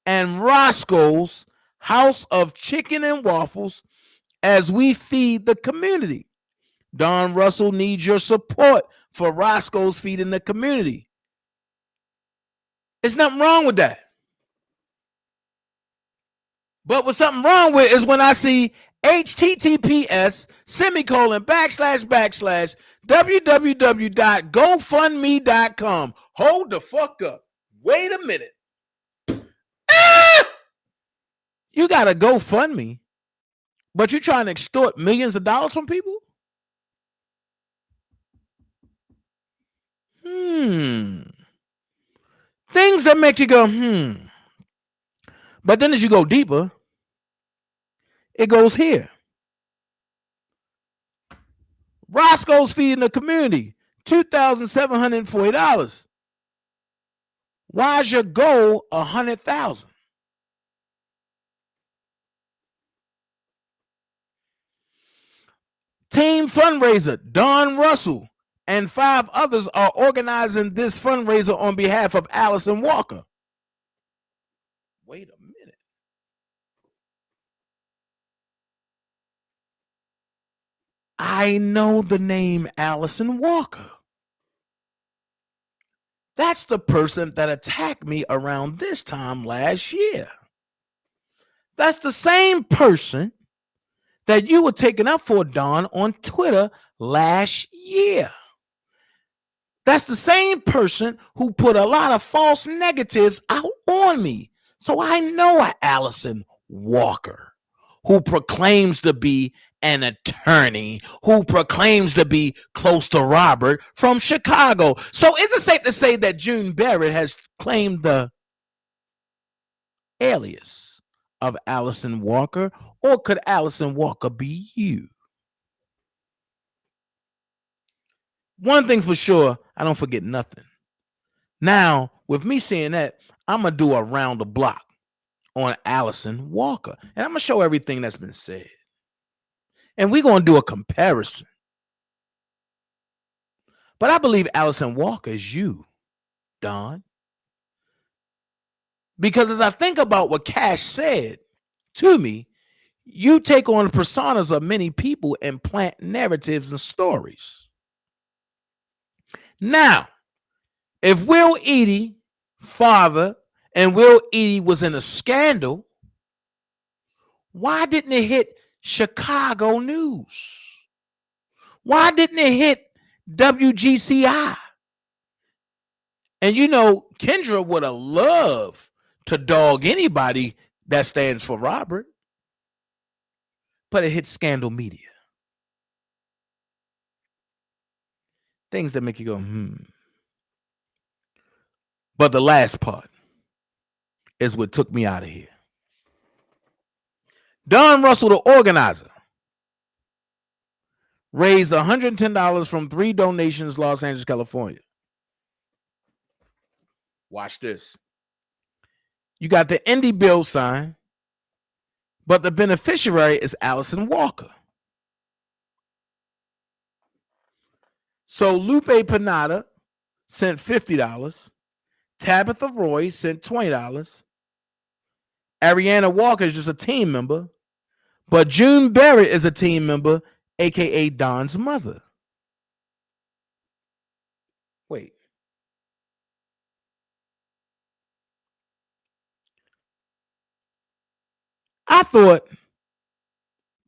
and Roscoe's House of Chicken and Waffles as we feed the community. Don Russell needs your support for Roscoe's Feeding the Community. There's nothing wrong with that. But what's something wrong with is when I see https://www.gofundme.com. Hold the fuck up. Wait a minute. You got a GoFundMe, but you're trying to extort millions of dollars from people? Things that make you go, But then as you go deeper, it goes here. Roscoe's Feeding the Community, $2,740. Why is your goal $100,000? Team fundraiser, Don Russell and 5 others are organizing this fundraiser on behalf of Allison Walker. Wait a minute. I know the name Allison Walker. That's the person that attacked me around this time last year. That's the same person that you were taking up for, Don, on Twitter last year. That's the same person who put a lot of false negatives out on me. So I know a Allison Walker who proclaims to be an attorney, who proclaims to be close to Robert from Chicago. So is it safe to say that June Barrett has claimed the alias of Allison Walker, or could Allison Walker be you? One thing's for sure, I don't forget nothing. Now, with me saying that, I'm going to do a round the block on Allison Walker. And I'm going to show everything that's been said. And we're going to do a comparison. But I believe Allison Walker is you, Don. Because as I think about what Cash said to me, you take on the personas of many people and plant narratives and stories. Now, if Will Eady, father, and Will Eady was in a scandal, why didn't it hit Chicago news? Why didn't it hit WGCI? And you know, Kendra would have loved to dog anybody that stands for Robert, but it hit Scandal Media. Things that make you go, But the last part is what took me out of here. Don Russell, the organizer, raised $110 from 3 donations, Los Angeles, California. Watch this. You got the indie bill sign, but the beneficiary is Allison Walker. So Lupe Panada sent $50. Tabitha Roy sent $20. Ariana Walker is just a team member, but June Barrett is a team member, aka Don's mother. Wait. I thought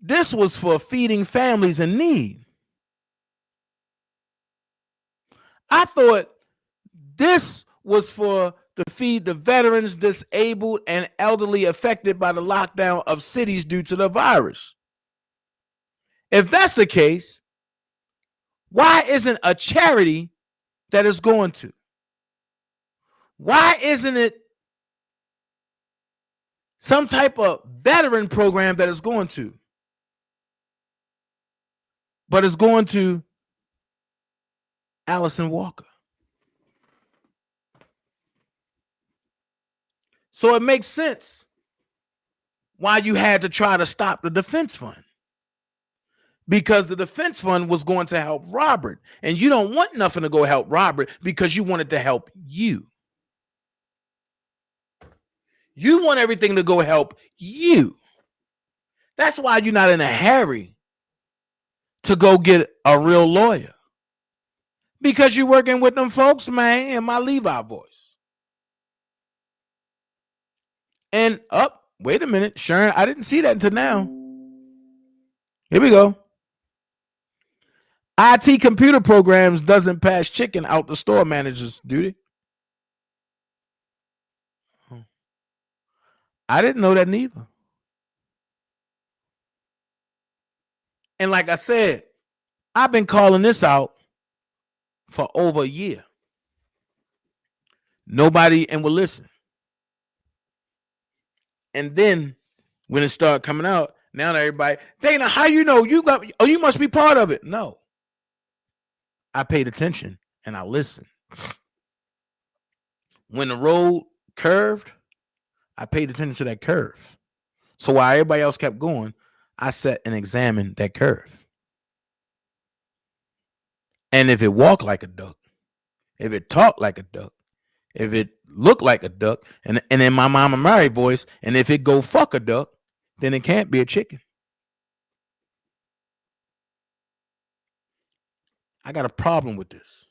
this was for feeding families in need. I thought this was for to feed the veterans, disabled, and elderly affected by the lockdown of cities due to the virus. If that's the case, why isn't a charity that is going to? Why isn't it some type of veteran program that is going to? But it's going to Allison Walker. So it makes sense why you had to try to stop the defense fund. Because the defense fund was going to help Robert. And you don't want nothing to go help Robert because you want it to help you. You want everything to go help you. That's why you're not in a hurry to go get a real lawyer. Because you're working with them folks, man, in my Levi voice. And wait a minute, Sharon, I didn't see that until now. Here we go. IT computer programs doesn't pass chicken out the store managers, do they? I didn't know that neither. And like I said, I've been calling this out for over a year. Nobody will listen. And then when it started coming out, now everybody, Dana, how you know you must be part of it? No. I paid attention and I listened. When the road curved, I paid attention to that curve. So while everybody else kept going, I sat and examined that curve. And if it walked like a duck, if it talked like a duck, if it looked like a duck, and in my Mama Mary voice, and if it go fuck a duck, then it can't be a chicken. I got a problem with this.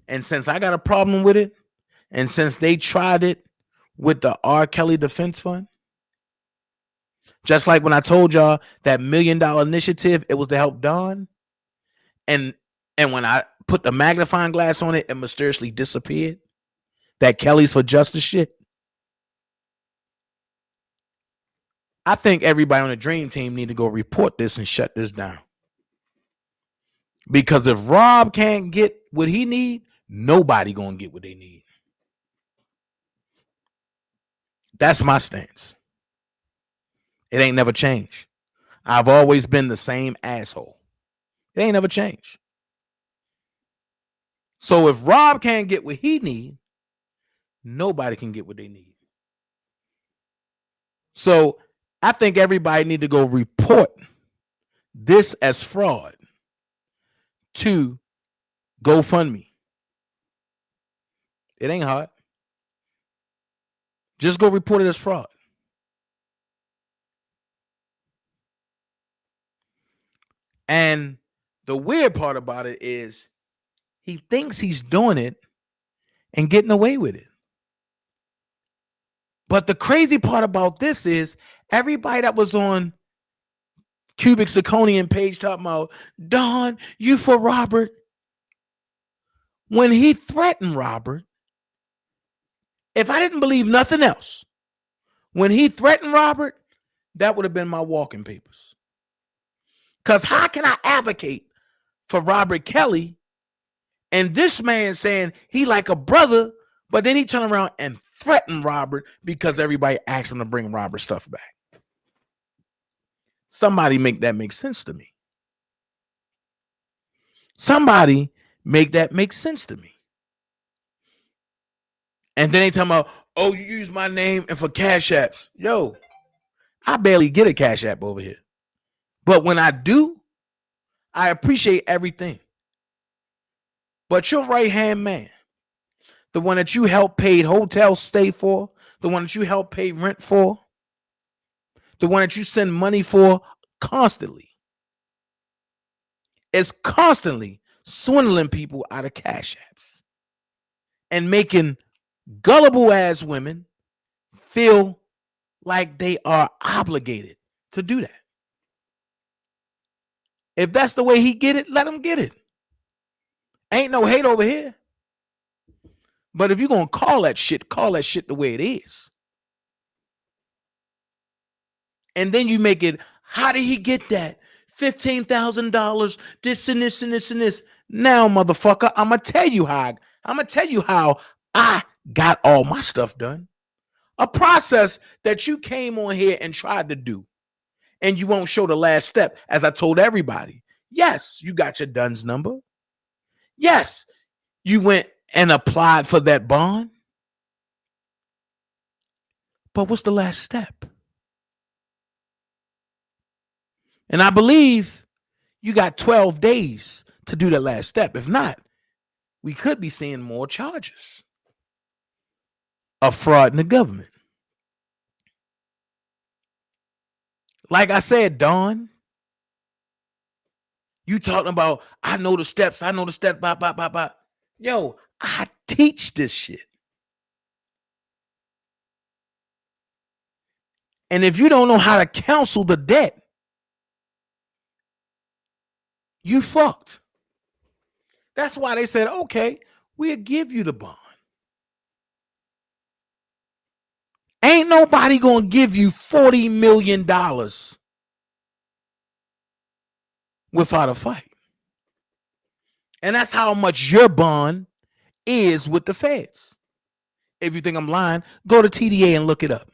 And since I got a problem with it, and since they tried it with the R.Kelly Defense Fund, just like when I told y'all that $1 million initiative, it was to help Don. And when I put the magnifying glass on it, it mysteriously disappeared. That Kelly's for Justice shit. I think everybody on the Dream Team need to go report this and shut this down. Because if Rob can't get what he need, nobody gonna get what they need. That's my stance. It ain't never changed. I've always been the same asshole. It ain't never changed. So if Rob can't get what he need, nobody can get what they need. So I think everybody need to go report this as fraud to GoFundMe. It ain't hard. Just go report it as fraud. And the weird part about it is he thinks he's doing it and getting away with it. But the crazy part about this is everybody that was on Cubic Zirconian page talking about, Don, you for Robert. When he threatened Robert, if I didn't believe nothing else, when he threatened Robert, that would have been my walking papers. Because how can I advocate for Robert Kelly and this man saying he like a brother, but then he turn around and threaten Robert because everybody asked him to bring Robert's stuff back? Somebody make that make sense to me. Somebody make that make sense to me. And then they talking about, oh, you use my name and for cash apps. Yo, I barely get a cash app over here. But when I do, I appreciate everything. But your right-hand man, the one that you help pay hotel stay for, the one that you help pay rent for, the one that you send money for constantly, is constantly swindling people out of cash apps and making gullible ass women feel like they are obligated to do that. If that's the way he get it, let him get it. Ain't no hate over here. But if you're going to call that shit the way it is. And then you make it, how did he get that? $15,000, this and this and this and this. Now, motherfucker, I'm going to tell you how I got all my stuff done. A process that you came on here and tried to do. And you won't show the last step, as I told everybody. Yes, you got your DUNS number. Yes, you went and applied for that bond. But what's the last step? And I believe you got 12 days to do the last step. If not, we could be seeing more charges of fraud in the government. Like I said, Dawn, you talking about, I know the steps, blah. Yo, I teach this shit. And if you don't know how to counsel the debt, you fucked. That's why they said, okay, we'll give you the bond. Ain't nobody gonna give you $40 million without a fight. And that's how much your bond is with the feds. If you think I'm lying, go to TDA and look it up.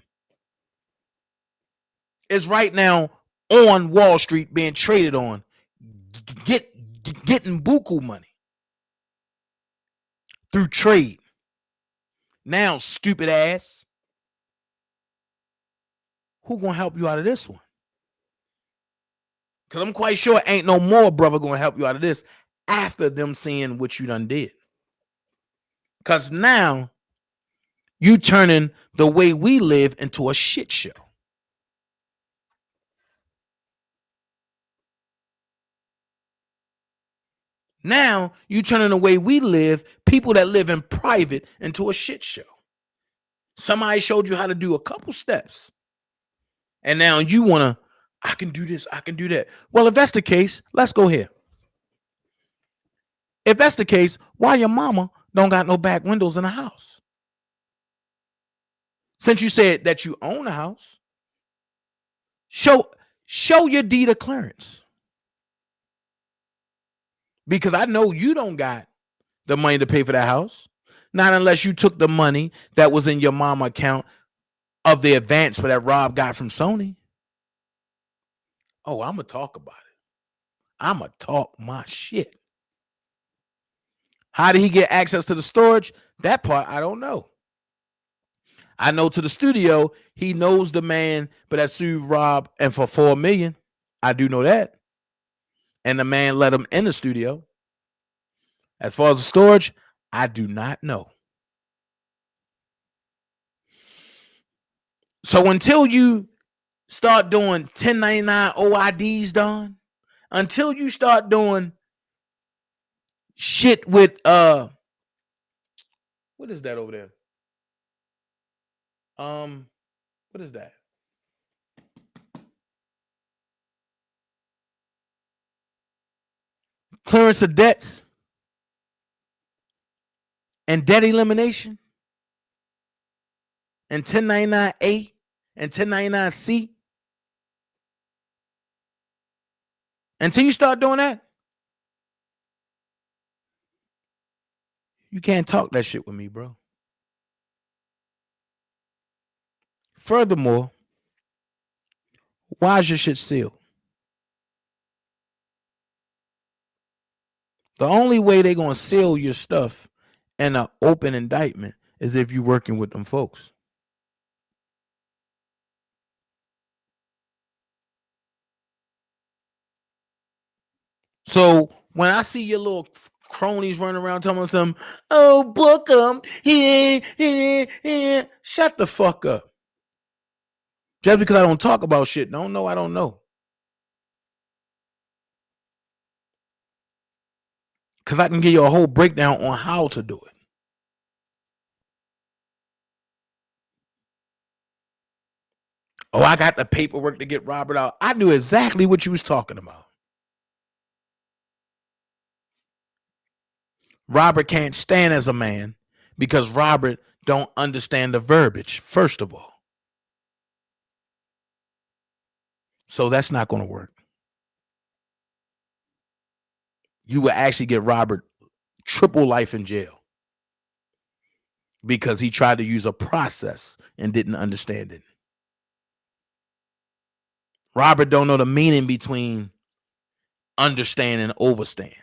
It's right now on Wall Street being traded on, getting buku money through trade. Now, stupid ass, who gonna help you out of this one? Because I'm quite sure ain't no more brother gonna help you out of this after them seeing what you done did. Because now you turning the way we live into a shit show. Now you turning the way we live, people that live in private, into a shit show. Somebody showed you how to do a couple steps. And now you want to, I can do this, I can do that. Well, if that's the case, let's go here. If that's the case, why your mama don't got no back windows in the house? Since you said that you own a house, show your deed of clearance. Because I know you don't got the money to pay for that house. Not unless you took the money that was in your mama account of the advance for that Rob got from Sony. Oh, I'm going to talk about it. I'm going to talk my shit. How did he get access to the storage? That part, I don't know. I know to the studio, he knows the man, but that sued Rob and for $4 million. I do know that. And the man let him in the studio. As far as the storage, I do not know. So until you start doing 1099 OIDs, Don, until you start doing shit with what is that over there? What is that? Clearance of debts and debt elimination and 1099A and 1099C. Until you start doing that, you can't talk that shit with me, bro. Furthermore, why is your shit sealed? The only way they're going to seal your stuff in an open indictment as if you're working with them folks. So when I see your little cronies running around telling them, oh, book them, shut the fuck up. Just because I don't talk about shit, don't know, I don't know. Because I can give you a whole breakdown on how to do it. Oh, I got the paperwork to get Robert out. I knew exactly what you was talking about. Robert can't stand as a man because Robert don't understand the verbiage, first of all. So that's not going to work. You will actually get Robert triple life in jail because he tried to use a process and didn't understand it. Robert don't know the meaning between understand and overstand.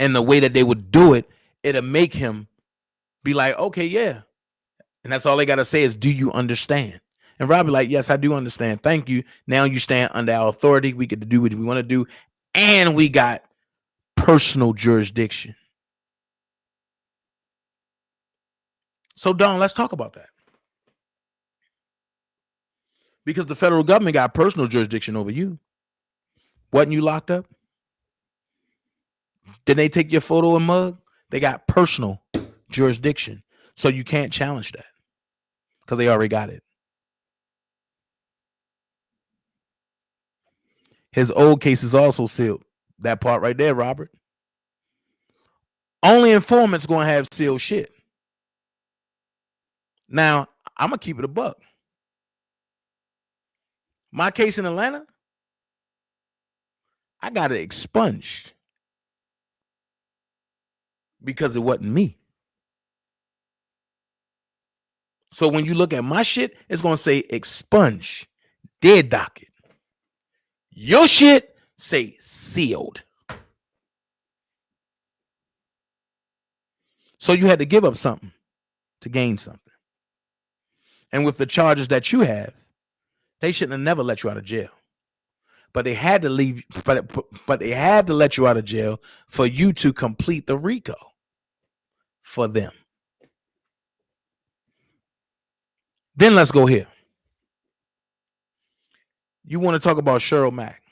And the way that they would do it, it'll make him be like, okay, yeah. And that's all they got to say is, do you understand? And Robert like, yes, I do understand. Thank you. Now you stand under our authority. We get to do what we want to do. And we got personal jurisdiction. So, Don, let's talk about that. Because the federal government got personal jurisdiction over you. Wasn't you locked up? Did they take your photo and mug? They got personal jurisdiction. So you can't challenge that because they already got it. His old case is also sealed. That part right there, Robert. Only informants going to have sealed shit. Now, I'm going to keep it a buck. My case in Atlanta, I got it expunged because it wasn't me. So when you look at my shit, it's going to say expunge, dead docket. Your shit say sealed. So you had to give up something to gain something. And with the charges that you have, they shouldn't have never let you out of jail. But they had to leave, but they had to let you out of jail for you to complete the RICO for them. Then let's go here. You want to talk about Cheryl Mack?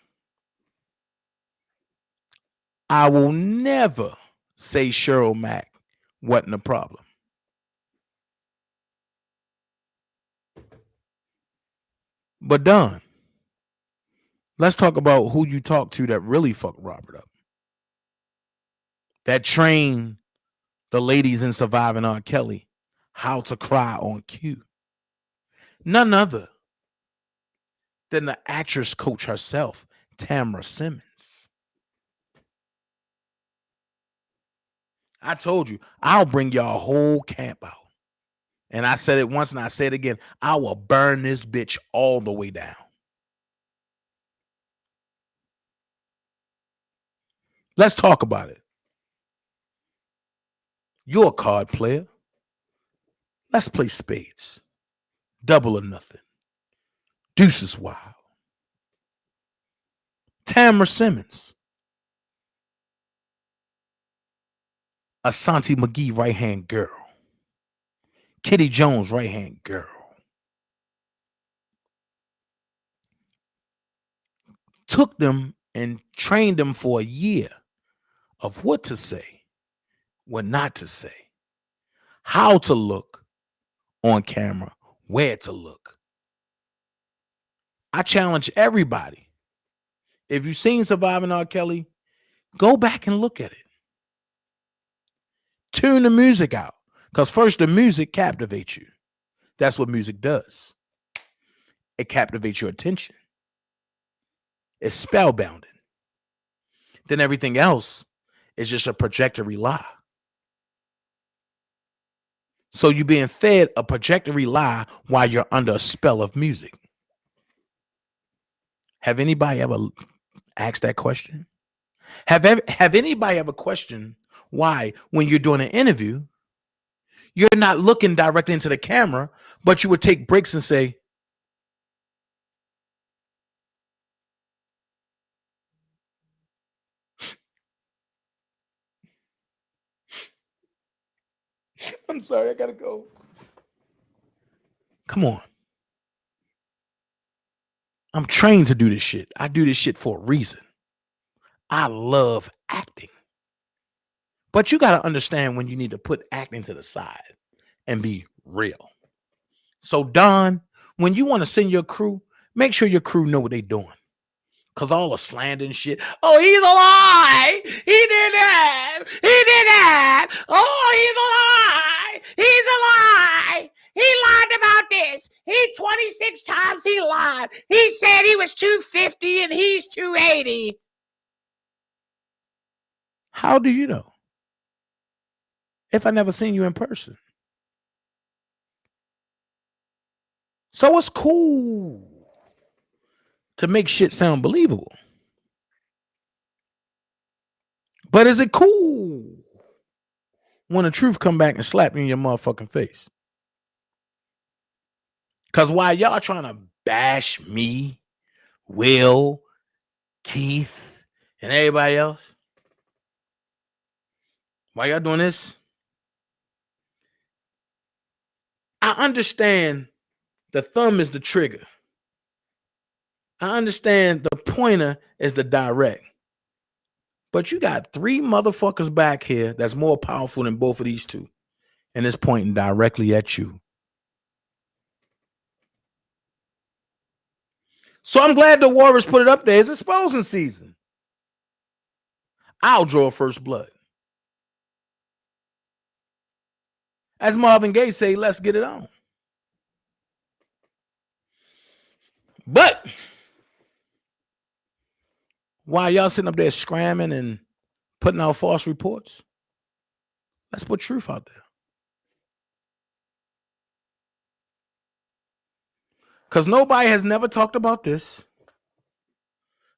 I will never say Cheryl Mack wasn't a problem. But Don, let's talk about who you talked to that really fucked Robert up. That trained the ladies in Surviving R.Kelly how to cry on cue. None other than the actress coach herself, Tamara Simmons. I told you, I'll bring y'all whole camp out. And I said it once and I said it again. I will burn this bitch all the way down. Let's talk about it. You're a card player. Let's play spades. Double or nothing. Deuces wild. Tamara Simmons. Asante McGee, right-hand girl. Kitty Jones, right-hand girl. Took them and trained them for a year of what to say, what not to say, how to look on camera, where to look. I challenge everybody. If you've seen Surviving R. Kelly, go back and look at it. Tune the music out. Because first, the music captivates you. That's what music does. It captivates your attention. It's spellbounding. Then everything else is just a projectory lie. So you're being fed a projectory lie while you're under a spell of music. Have anybody ever asked that question? Have anybody ever questioned Why? When you're doing an interview, you're not looking directly into the camera, but you would take breaks and say, I'm sorry, I gotta go. Come on. I'm trained to do this shit. I do this shit for a reason. I love acting. But you got to understand when you need to put acting to the side and be real. So, Don, when you want to send your crew, make sure your crew know what they're doing. Because all the slander and shit, oh, he's a lie. He did that. He did that. Oh, he's a lie. He's a lie. He lied about this. He 26 times he lied. He said he was 250 and he's 280. How do you know? If I never seen you in person. So it's cool to make shit sound believable. But is it cool when the truth come back and slap you in your motherfucking face? Because while y'all trying to bash me, Will, Keith, and everybody else, while y'all doing this, I understand the thumb is the trigger. I understand the pointer is the direct. But you got 3 motherfuckers back here that's more powerful than both of these two. And it's pointing directly at you. So I'm glad the Warriors put it up there. It's exposing season. I'll draw first blood. As Marvin Gaye say, let's get it on. But while y'all sitting up there scramming and putting out false reports, let's put truth out there. Because nobody has never talked about this.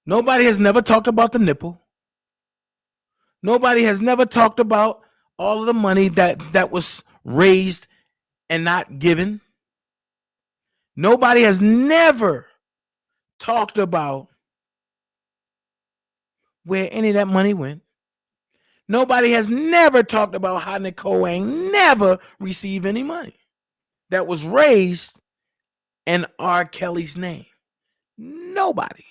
Nobody has never talked about the nipple. Nobody has never talked about all of the money that was raised and not given. Nobody has never talked about where any of that money went. Nobody has never talked about how Nicole ain't never received any money that was raised in R.Kelly's name. Nobody.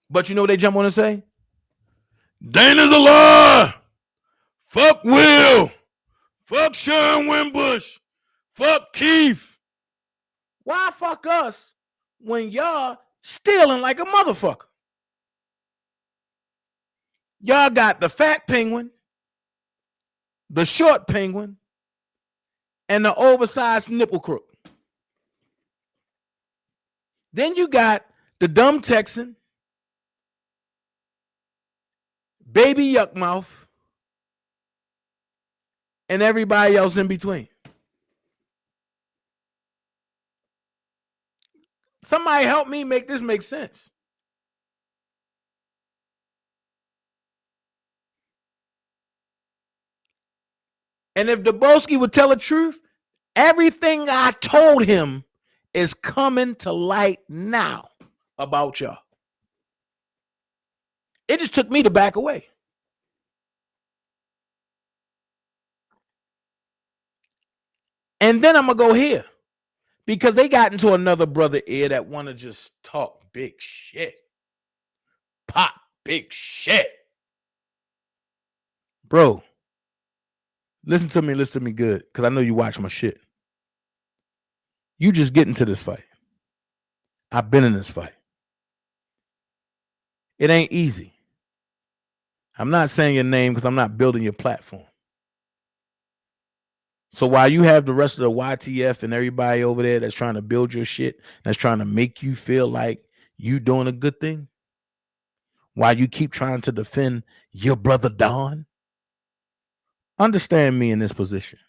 But you know what they jump on and say? Dana's a lie. Fuck Will. Fuck Sean Wimbush. Fuck Keith. Why fuck us when y'all stealing like a motherfucker? Y'all got the fat penguin, the short penguin, and the oversized nipple crook. Then you got the dumb Texan, baby yuck mouth, and everybody else in between. Somebody help me make this make sense. And if Daboski would tell the truth, everything I told him is coming to light now about y'all. It just took me to back away. And then I'm going to go here because they got into another brother ear that want to just talk big shit. Pop big shit. Bro, listen to me good because I know you watch my shit. You just get into this fight. I've been in this fight. It ain't easy. I'm not saying your name because I'm not building your platform. So while you have the rest of the YTF and everybody over there that's trying to build your shit, that's trying to make you feel like you doing a good thing, while you keep trying to defend your brother Don, understand me in this position.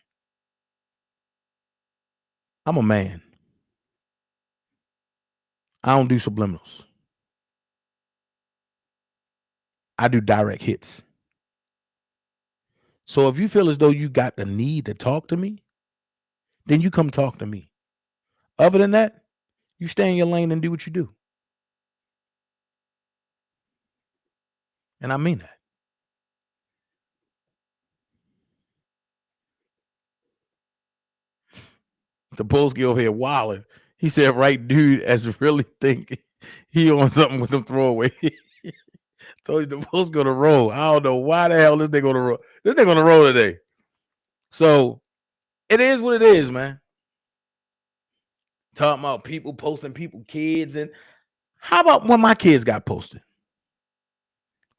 I'm a man. I don't do subliminals. I do direct hits. So if you feel as though you got the need to talk to me, then you come talk to me. Other than that, you stay in your lane and do what you do. And I mean that. The Polsky over here wilding. He said, right dude as really think he on something with them throwaway. Told you the Polsky gonna roll. I don't know why the hell this nigga gonna roll. This nigga gonna roll today. So it is what it is, man. Talking about people posting people kids, and how about when my kids got posted?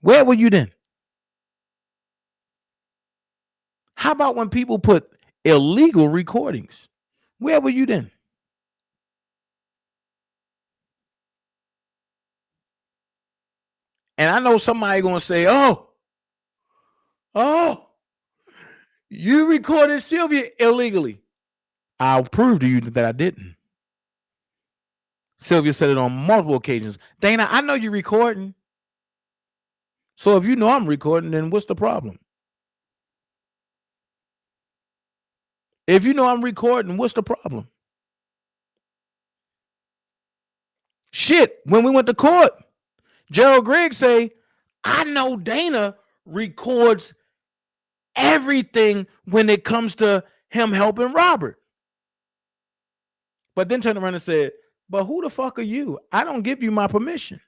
Where were you then? How about when people put illegal recordings? Where were you then? And I know somebody gonna say, oh, you recorded Sylvia illegally. I'll prove to you that I didn't. Sylvia said it on multiple occasions. Dana, I know you're recording. So if you know I'm recording, then what's the problem? If you know I'm recording, what's the problem? Shit, when we went to court, Gerald Griggs say, I know Dana records everything when it comes to him helping Robert. But then turned around and said, but who the fuck are you? I don't give you my permission.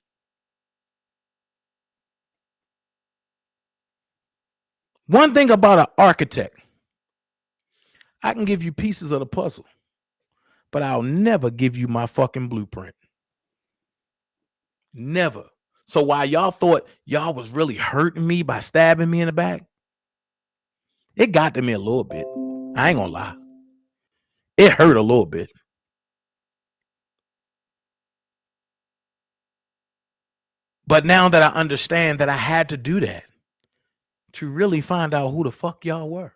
One thing about an architect, I can give you pieces of the puzzle, but I'll never give you my fucking blueprint. Never. So while y'all thought y'all was really hurting me by stabbing me in the back, it got to me a little bit. I ain't gonna lie. It hurt a little bit. But now that I understand that I had to do that to really find out who the fuck y'all were.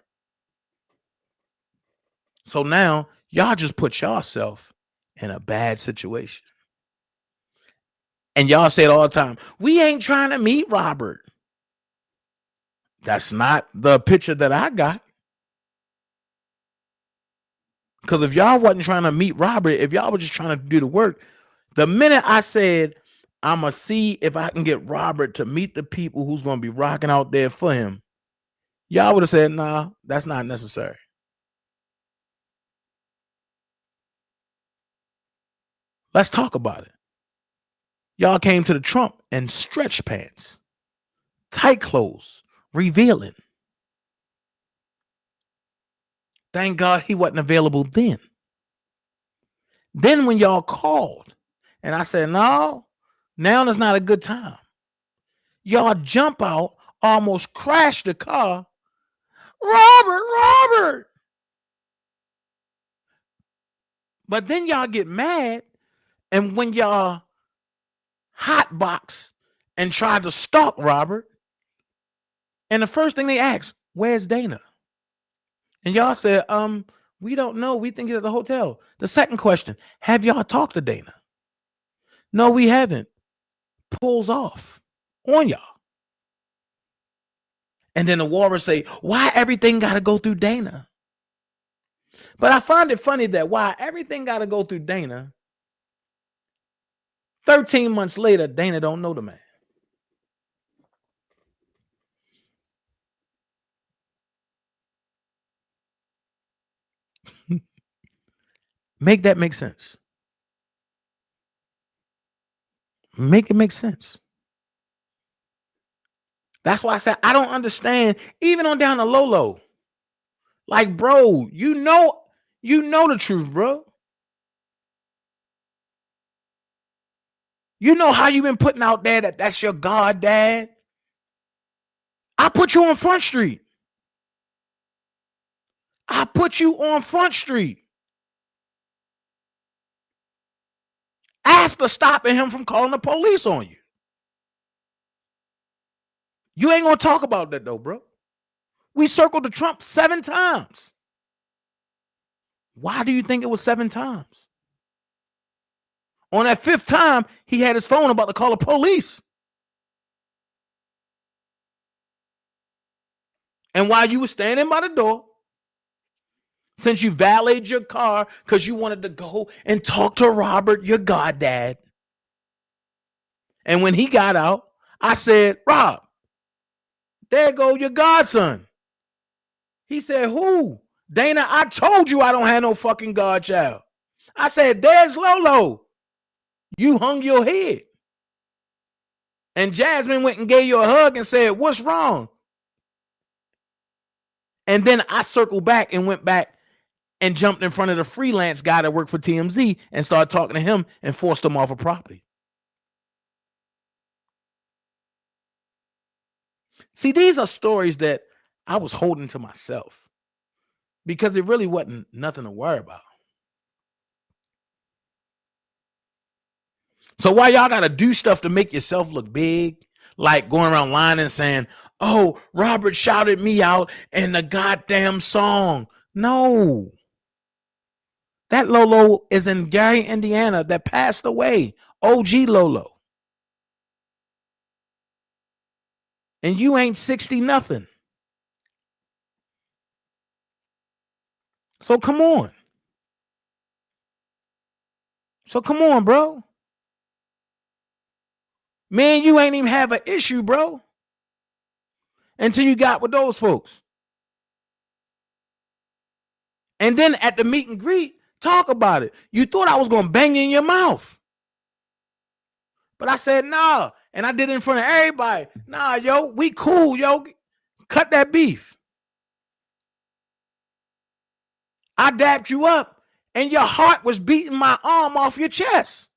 So now y'all just put yourself in a bad situation. And y'all say it all the time, we ain't trying to meet Robert. That's not the picture that I got. Because if y'all wasn't trying to meet Robert, if y'all were just trying to do the work, the minute I said, I'm going to see if I can get Robert to meet the people who's going to be rocking out there for him, y'all would have said, nah, that's not necessary. Let's talk about it. Y'all came to the Trump in stretch pants, tight clothes, revealing. Thank God he wasn't available then. Then when y'all called and I said, no, now is not a good time. Y'all jump out, almost crash the car. Robert. But then y'all get mad. And when y'all hotbox and try to stalk Robert, and the first thing they ask, where's Dana? And y'all said, we don't know. We think he's at the hotel. The second question, have y'all talked to Dana? No, we haven't. Pulls off on y'all. And then the warriors say, why everything got to go through Dana? But I find it funny that why everything got to go through Dana, 13 months later, Dana don't know the man. Make that make sense. Make it make sense. That's why I said I don't understand, even on down to Lolo. Like, bro, you know the truth, bro. You know how you been putting out there that that's your God, Dad. I put you on Front Street. I put you on Front Street. After stopping him from calling the police on you. You ain't gonna talk about that though, bro. We circled the Trump 7 times. Why do you think it was 7 times? On that 5th time, he had his phone about to call the police. And while you were standing by the door, since you valeted your car because you wanted to go and talk to Robert, your goddad. And when he got out, I said, Rob, there go your godson. He said, who? Dana, I told you I don't have no fucking godchild. I said, there's Lolo. You hung your head. And Jasmine went and gave you a hug and said, what's wrong? And then I circled back and went back and jumped in front of the freelance guy that worked for TMZ and started talking to him and forced him off of property. See, these are stories that I was holding to myself because it really wasn't nothing to worry about. So why y'all got to do stuff to make yourself look big, like going around lying and saying, oh, Robert shouted me out in the goddamn song. No. That Lolo is in Gary, Indiana that passed away. OG Lolo. And you ain't 60 nothing. So come on. Bro. Man, you ain't even have an issue, bro. Until you got with those folks. And then at the meet and greet, talk about it. You thought I was going to bang you in your mouth. But I said, nah. And I did it in front of everybody. Nah, yo, we cool, yo. Cut that beef. I dapped you up, and your heart was beating my arm off your chest.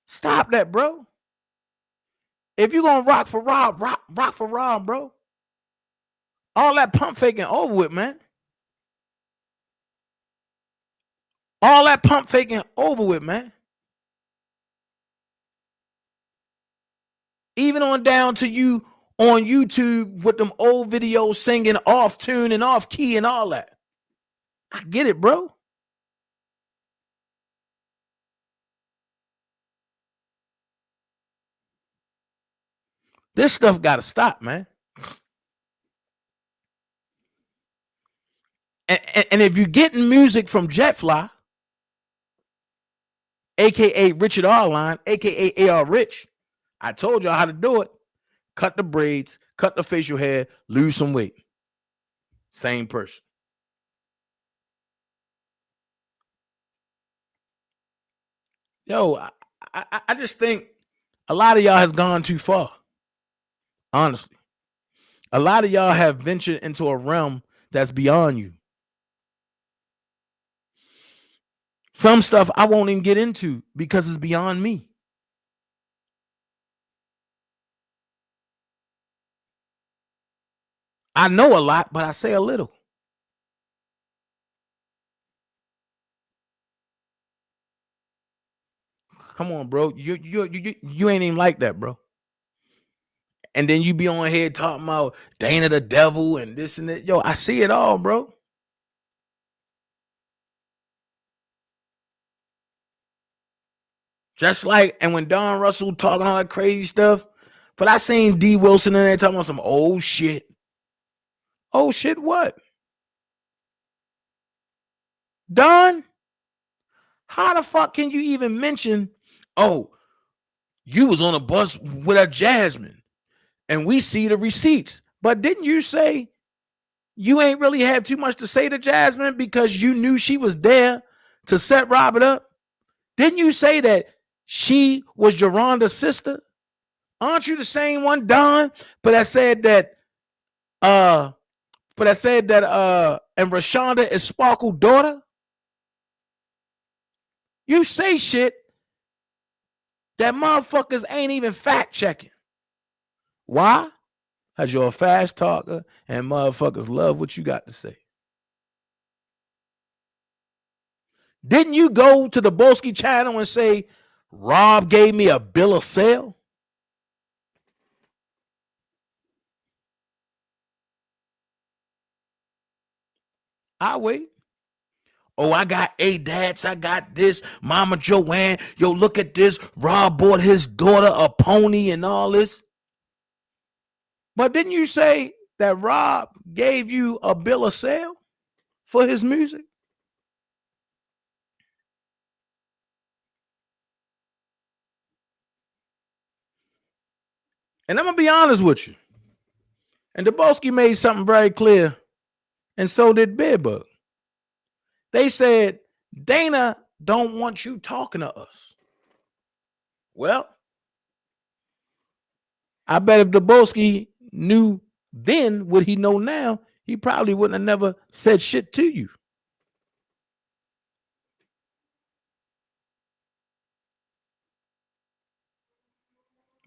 Stop that, bro. If you're going to rock for Rob, rock for Rob, bro. All that pump faking over with, man. All that pump faking over with, man. Even on down to you on YouTube with them old videos singing off tune and off key and all that. I get it, bro. This stuff got to stop, man. And if you're getting music from Jetfly, a.k.a. Richard R. a.k.a. A.R. Rich, I told y'all how to do it. Cut the braids, cut the facial hair, lose some weight. Same person. Yo, I just think a lot of y'all has gone too far. Honestly. A lot of y'all have ventured into a realm that's beyond you. Some stuff I won't even get into because it's beyond me. I know a lot, but I say a little. Come on, bro. You ain't even like that, bro. And then you be on here talking about Dana the devil and this and that. Yo, I see it all, bro. Just like, and when Don Russell talking all that crazy stuff, but I seen D. Wilson in there talking about some old shit. Oh shit, what? Don, how the fuck can you even mention, oh, you was on a bus with a Jasmine and we see the receipts. But didn't you say you ain't really have too much to say to Jasmine because you knew she was there to set Robert up? Didn't you say that she was Yolanda's sister? Aren't you the same one, Don? But I said that and Rashonda is Sparkle's daughter. You say shit that motherfuckers ain't even fact checking. Why? Because you're a fast talker and motherfuckers love what you got to say. Didn't you go to the Bolsky channel and say, Rob gave me a bill of sale? I wait. Oh, I got A-Dads. I got this. Mama Joanne. Yo, look at this. Rob bought his daughter a pony and all this. But didn't you say that Rob gave you a bill of sale for his music? And I'm going to be honest with you. And Dubosky made something very clear, and so did Bedbug. They said, Dana don't want you talking to us. Well, I bet if Dubosky knew then what he know now, he probably wouldn't have never said shit to you.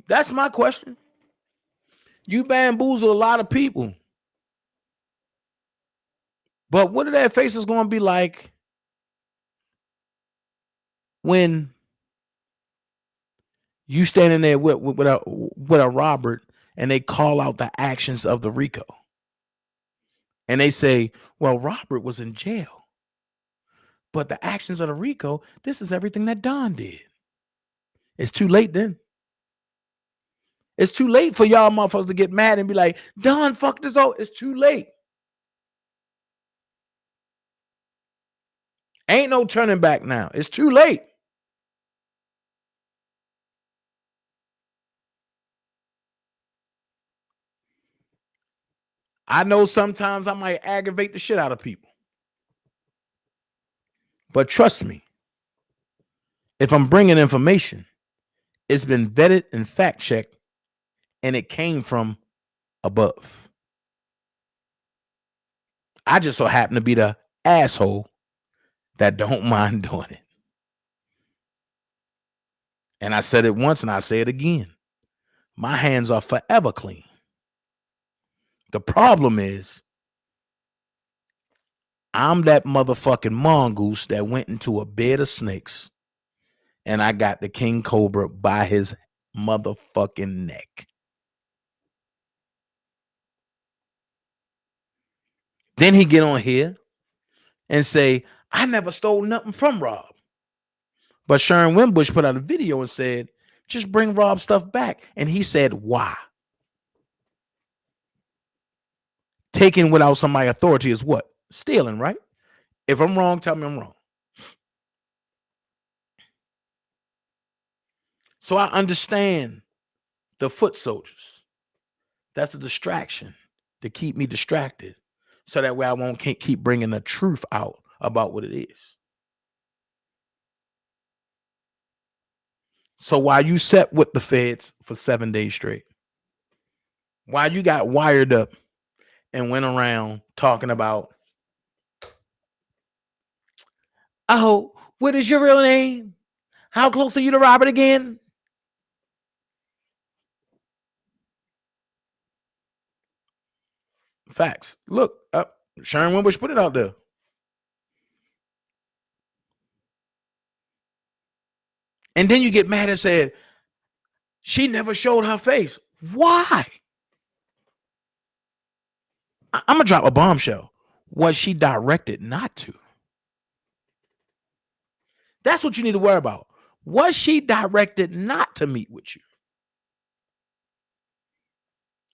That's my question. You bamboozled a lot of people. But what are their faces going to be like when you standing there with a Robert and they call out the actions of the Rico? And they say, well, Robert was in jail. But the actions of the Rico, this is everything that Don did. It's too late then. It's too late for y'all motherfuckers to get mad and be like, Don fucked this out. It's too late. Ain't no turning back now. It's too late. I know sometimes I might aggravate the shit out of people. But trust me, if I'm bringing information, it's been vetted and fact checked, and it came from above. I just so happen to be the asshole that don't mind doing it. And I said it once and I say it again. My hands are forever clean. The problem is, I'm that motherfucking mongoose that went into a bed of snakes and I got the king cobra by his motherfucking neck. Then he get on here and say, I never stole nothing from Rob. But Sharon Wimbush put out a video and said, just bring Rob's stuff back. And he said, why? Taking without somebody's authority is what? Stealing, right? If I'm wrong, tell me I'm wrong. So I understand the foot soldiers. That's a distraction to keep me distracted. So that way I won't keep bringing the truth out about what it is. So while you sat with the feds for 7 days straight, while you got wired up and went around talking about, oh, what is your real name? How close are you to Robert again? Facts. Look, Sharon Wimbush put it out there. And then you get mad and said, she never showed her face. Why? I'm going to drop a bombshell. Was she directed not to? That's what you need to worry about. Was she directed not to meet with you?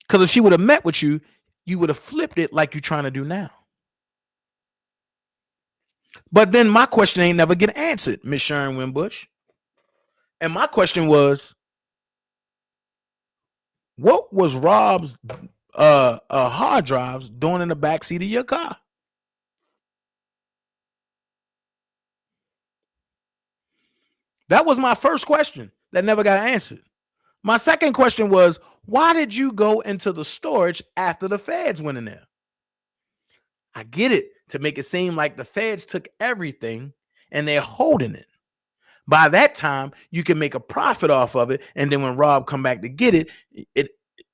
Because if she would have met with you, you would have flipped it like you're trying to do now. But then my question ain't never get answered, Miss Sharon Wimbush. And my question was, what was Rob's hard drives doing in the backseat of your car? That was my first question that never got answered. My second question was, why did you go into the storage after the feds went in there? I get it, to make it seem like the feds took everything and they're holding it. By that time, you can make a profit off of it, and then when Rob come back to get it,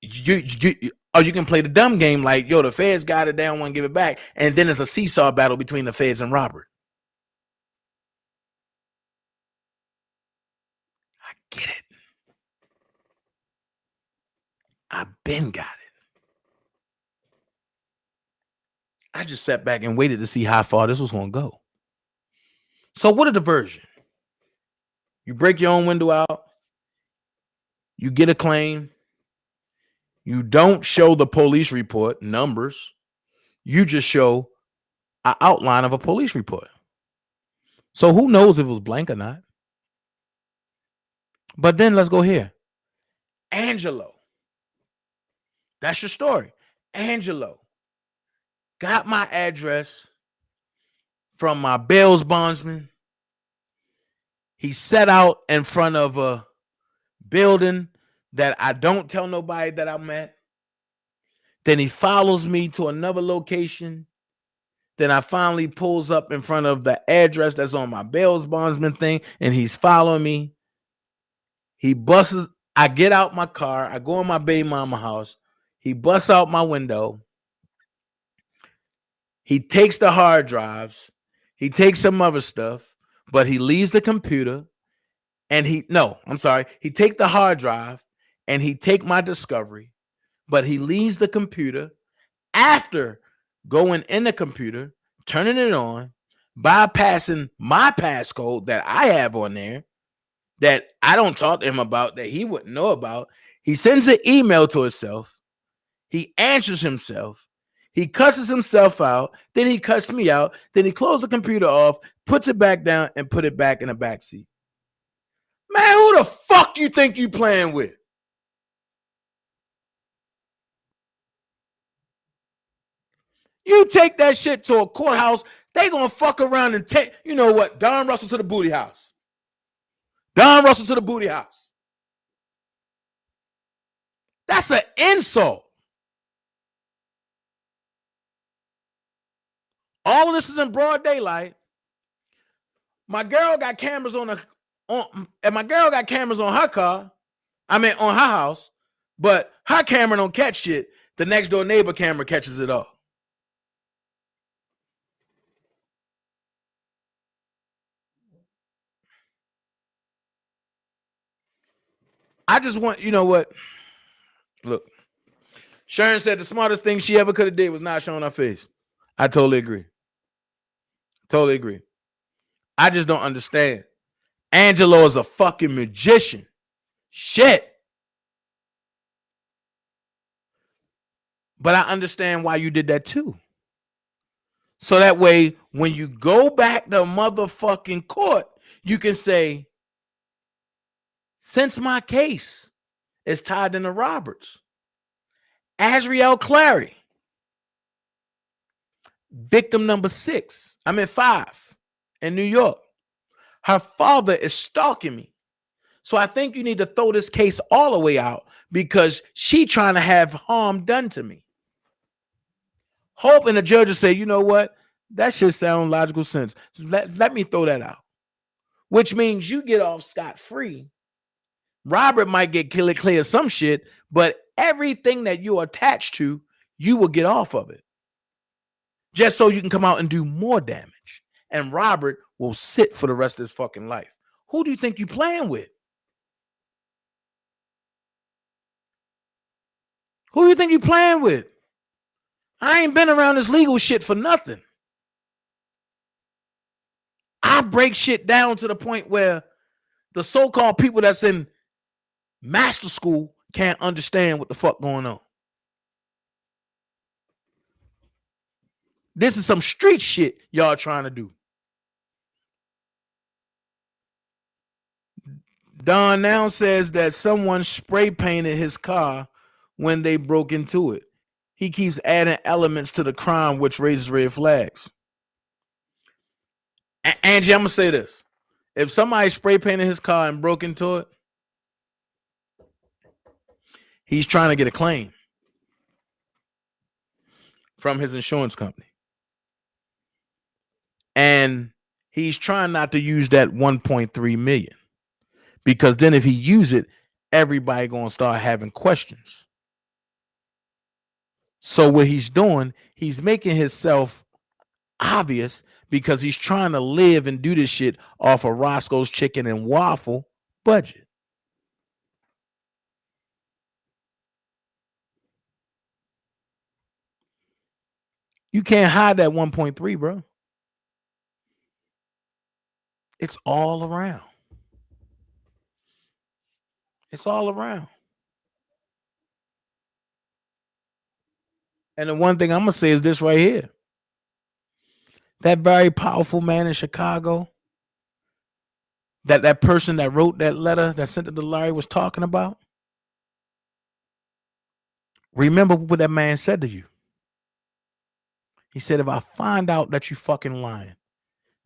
you can play the dumb game like, yo, the feds got it, they don't want to give it back, and then it's a seesaw battle between the feds and Robert. I get it. I been got it. I just sat back and waited to see how far this was going to go. So what a diversion. You break your own window out. You get a claim. You don't show the police report numbers. You just show an outline of a police report. So who knows if it was blank or not? But then let's go here. Angelo. That's your story. Angelo got my address from my bail bondsman. He set out in front of a building that I don't tell nobody that I'm at. Then he follows me to another location. Then I finally pulls up in front of the address that's on my bail bondsman thing, and he's following me. He busts. I get out my car. I go in my baby mama house. He busts out my window. He takes the hard drives. He takes some other stuff, but he leaves the computer. And he take the hard drive and he take my discovery, but he leaves the computer after going in the computer, turning it on, bypassing my passcode that I have on there that I don't talk to him about, that he wouldn't know about. He sends an email to himself. He answers himself. He cusses himself out. Then he cuss me out. Then he closes the computer off, puts it back down, and put it back in the backseat. Man, who the fuck you think you playing with? You take that shit to a courthouse, they gonna fuck around and take, you know what, Don Russell to the booty house. Don Russell to the booty house. That's an insult. All of this is in broad daylight. My girl got cameras on my girl got cameras on her car. I mean on her house, but her camera don't catch shit. The next door neighbor camera catches it all. I just want, you know what? Look, Sharon said the smartest thing she ever could have did was not showing her face. I totally agree. Totally agree. I just don't understand. Angelo is a fucking magician. Shit. But I understand why you did that too. So that way, when you go back to motherfucking court, you can say, since my case is tied into Roberts, Azriel Clary, victim number 5 in New York. Her father is stalking me. So I think you need to throw this case all the way out because she trying to have harm done to me. Hoping the judge will say, you know what? That should sound logical sense. Let me throw that out. Which means you get off scot-free. Robert might get clear some shit, but everything that you're attached to, you will get off of it. Just so you can come out and do more damage. And Robert will sit for the rest of his fucking life. Who do you think you playing with? Who do you think you playing with? I ain't been around this legal shit for nothing. I break shit down to the point where the so-called people that's in master school can't understand what the fuck going on. This is some street shit y'all trying to do. Don now says that someone spray painted his car when they broke into it. He keeps adding elements to the crime, which raises red flags. Angie, I'm going to say this. If somebody spray painted his car and broke into it, he's trying to get a claim from his insurance company. And he's trying not to use that 1.3 million. Because then if he use it, everybody going to start having questions. So what he's doing, he's making himself obvious because he's trying to live and do this shit off of Roscoe's Chicken and Waffle budget. You can't hide that 1.3, bro. It's all around. It's all around. And the one thing I'm gonna say is this right here. That very powerful man in Chicago, that person that wrote that letter that sent it to Larry was talking about. Remember what that man said to you. He said, if I find out that you fucking lying,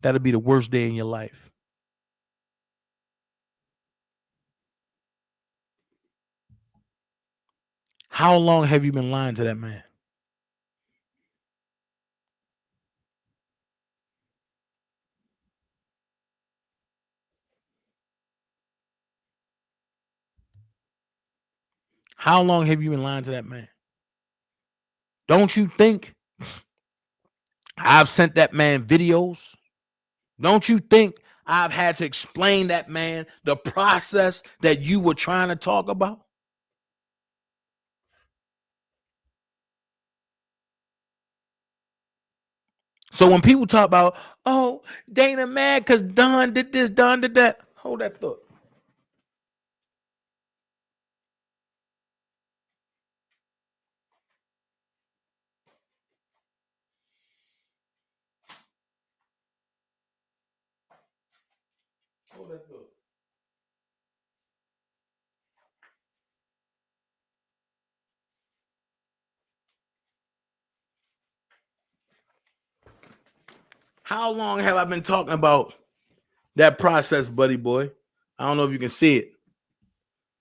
that'll be the worst day in your life. How long have you been lying to that man? How long have you been lying to that man? Don't you think I've sent that man videos? Don't you think I've had to explain that man the process that you were trying to talk about? So when people talk about, oh, Dana mad because Don did this, Don did that, hold that thought. Hold that thought. How long have I been talking about that process, buddy boy? I don't know if you can see it,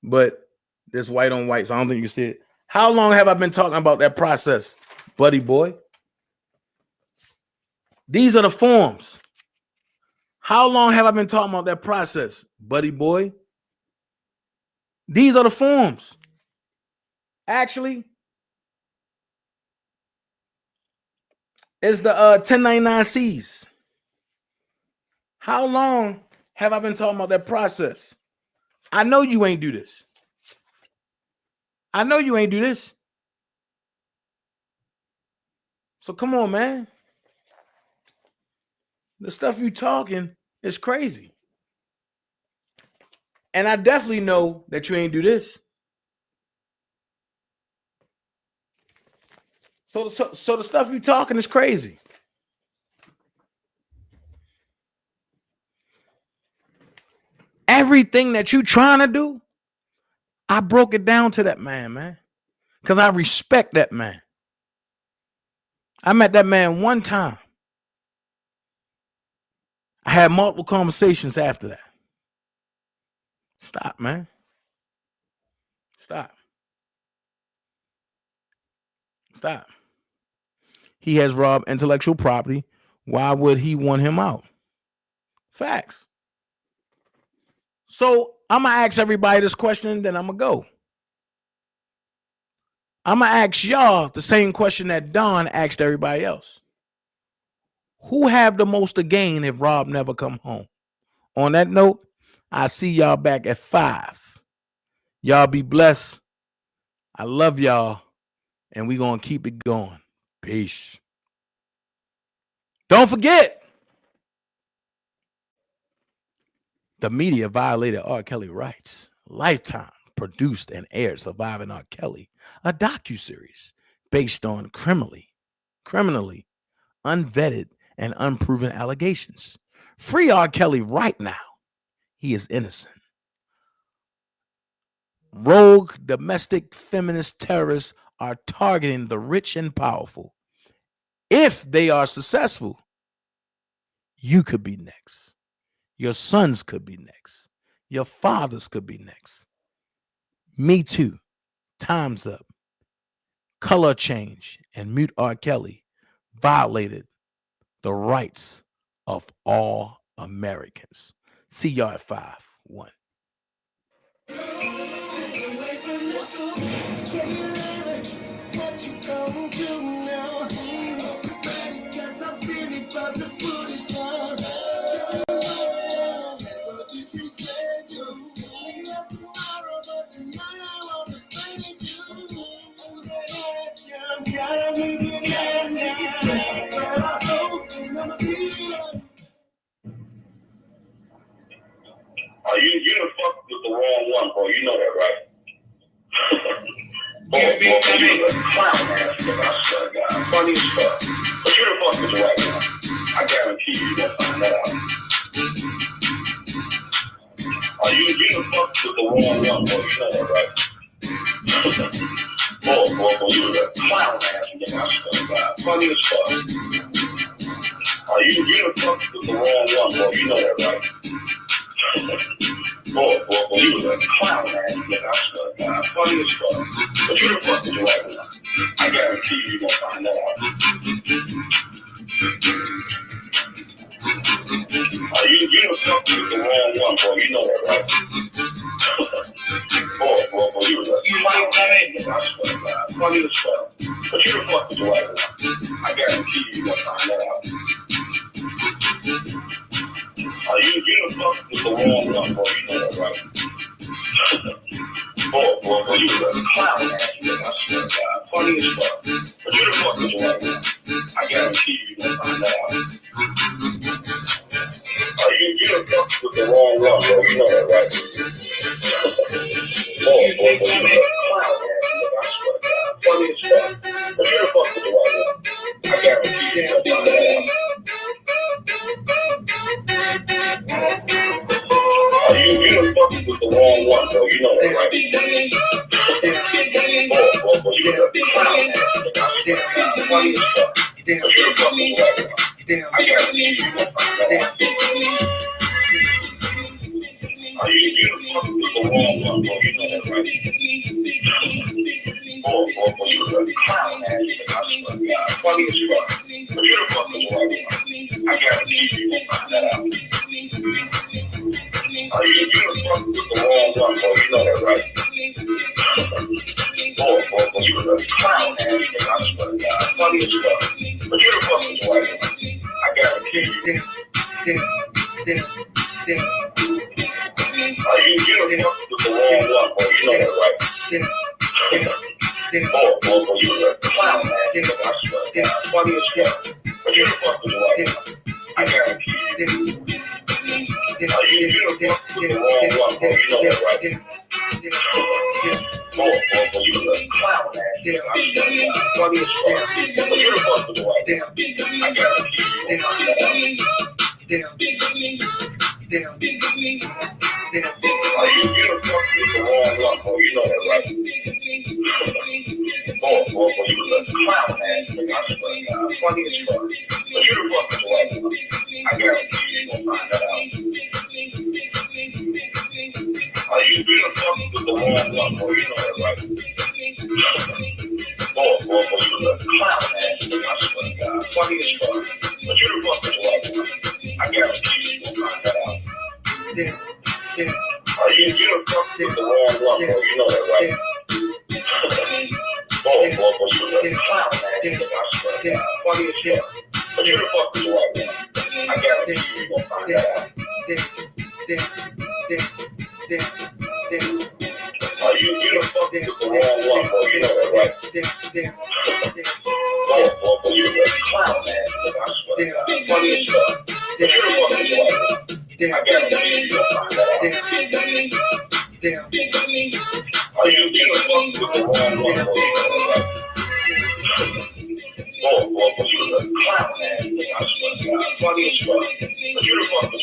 but there's white on white, so I don't think you can see it. How long have I been talking about that process, buddy boy? These are the forms. How long have I been talking about that process, buddy boy? These are the forms. Actually, it's the 1099Cs. How long have I been talking about that process? I know you ain't do this. I know you ain't do this. So come on, man. The stuff you talking is crazy. And I definitely know that you ain't do this. So the stuff you talking is crazy. Everything that you trying to do, I broke it down to that man. Because I respect that man. I met that man one time. I had multiple conversations after that. Stop, man. Stop. Stop. He has robbed intellectual property. Why would he want him out? Facts. So I'm going to ask everybody this question, then I'm going to go. I'm going to ask y'all the same question that Don asked everybody else. Who have the most to gain if Rob never come home? On that note, I see y'all back at 5. Y'all be blessed. I love y'all, and we going to keep it going. Peace. Don't forget, the media violated R.Kelly rights. Lifetime produced and aired Surviving R.Kelly, a docuseries based on criminally unvetted and unproven allegations. Free R.Kelly right now. He is innocent. Rogue domestic feminist terrorists are targeting the rich and powerful. If they are successful, you could be next. Your sons could be next. Your fathers could be next. Me Too, Time's Up, Color Change, and Mute R. Kelly violated the rights of all Americans. See y'all at 5-1. You done fucked with the wrong one, bro. You know that, right? a clown ass nigga, I swear to God. Funny as fuck. But you the fuck with the right one. I guarantee you won't find that out. You the fuck with the wrong one, boy. You know that, right? Boy, you the clown ass nigga, I swear to God. Funny as fuck. You the fuck with the wrong one, boy. You know that, right? Boy, you the clown ass nigga, I swear to God. Funny as fuck. But you the fuck with the right one. I guarantee you won't find that out. You the fuck with the wrong one, boy. You know that, right? Boy, you the clown ass nigga, I swear to God. Funny as fuck. But you the fuck with the right one. I guarantee you won't find that out. You the fuck with the wrong one, boy. You know that, right? Boy, you the clown ass nigga, I swear to God. Funny as fuck. But you the fuck with the right one. I guarantee you won't find that out. You the fuck with the wrong one, boy. You know that, right? Boy, you the clown ass nigga, I swear to God. Funny as fuck. But you the fuck with the right one. I guarantee you won't find that out. You the fuck with the wrong one, bro. You know that, right? Boy, you the clown ass nigga, I swear to God. Funny as fuck. But you the fuck with the right one. I guarantee you won't find that out. You the fuck with the wrong one, bro. You know that, right? Boy, you the clown ass nigga, I swear to God. Funny as fuck. But you the fuck with the right one. I guarantee you won't find that out. You the fuck with the wrong one, bro. You know that, right? Boy, you the clown ass nigga, I swear to God. Funny as fuck. But you the fuck with the right one. I guarantee you. You the fuck with the wrong one, bro. You know that, right? Boy, you the clown ass nigga, I swear to God. Funny as fuck. But you the fuck with the right one. I guarantee you. You the fuck with the wrong one, bro. You know that, right? Boy, you the clown ass nigga, I swear to God. Funny as fuck. But you the fuck with the right one. I guarantee you won't find that out. You the fuck with the wrong one, bro. You know that, right? Boy, you the clown ass nigga, I swear to God. Funny as fuck. But you the fuck with the right one. I guarantee you won't find that out. You the fuck with the wrong one, bro. You know that, right? Boy, you the clown ass nigga, I swear to God. Funny as fuck. But you the fuck with the right one. I guarantee you won't find that out. You the fuck with the wrong one, bro. You know that, right? Boy, you the clown ass nigga, I swear to God. Funny as fuck. But you the fuck with the right one. I guarantee you won't find that out. You the fuck with the wrong one, bro. You know that, right? Boy, you the clown ass nigga, I swear to God. Funny as fuck. But you the fuck with the right one. I guarantee you won't find that out. You the fuck with the wrong one, bro. You know that, right? Boy, you the clown ass nigga, I swear to God. Funny as fuck. But you the fuck with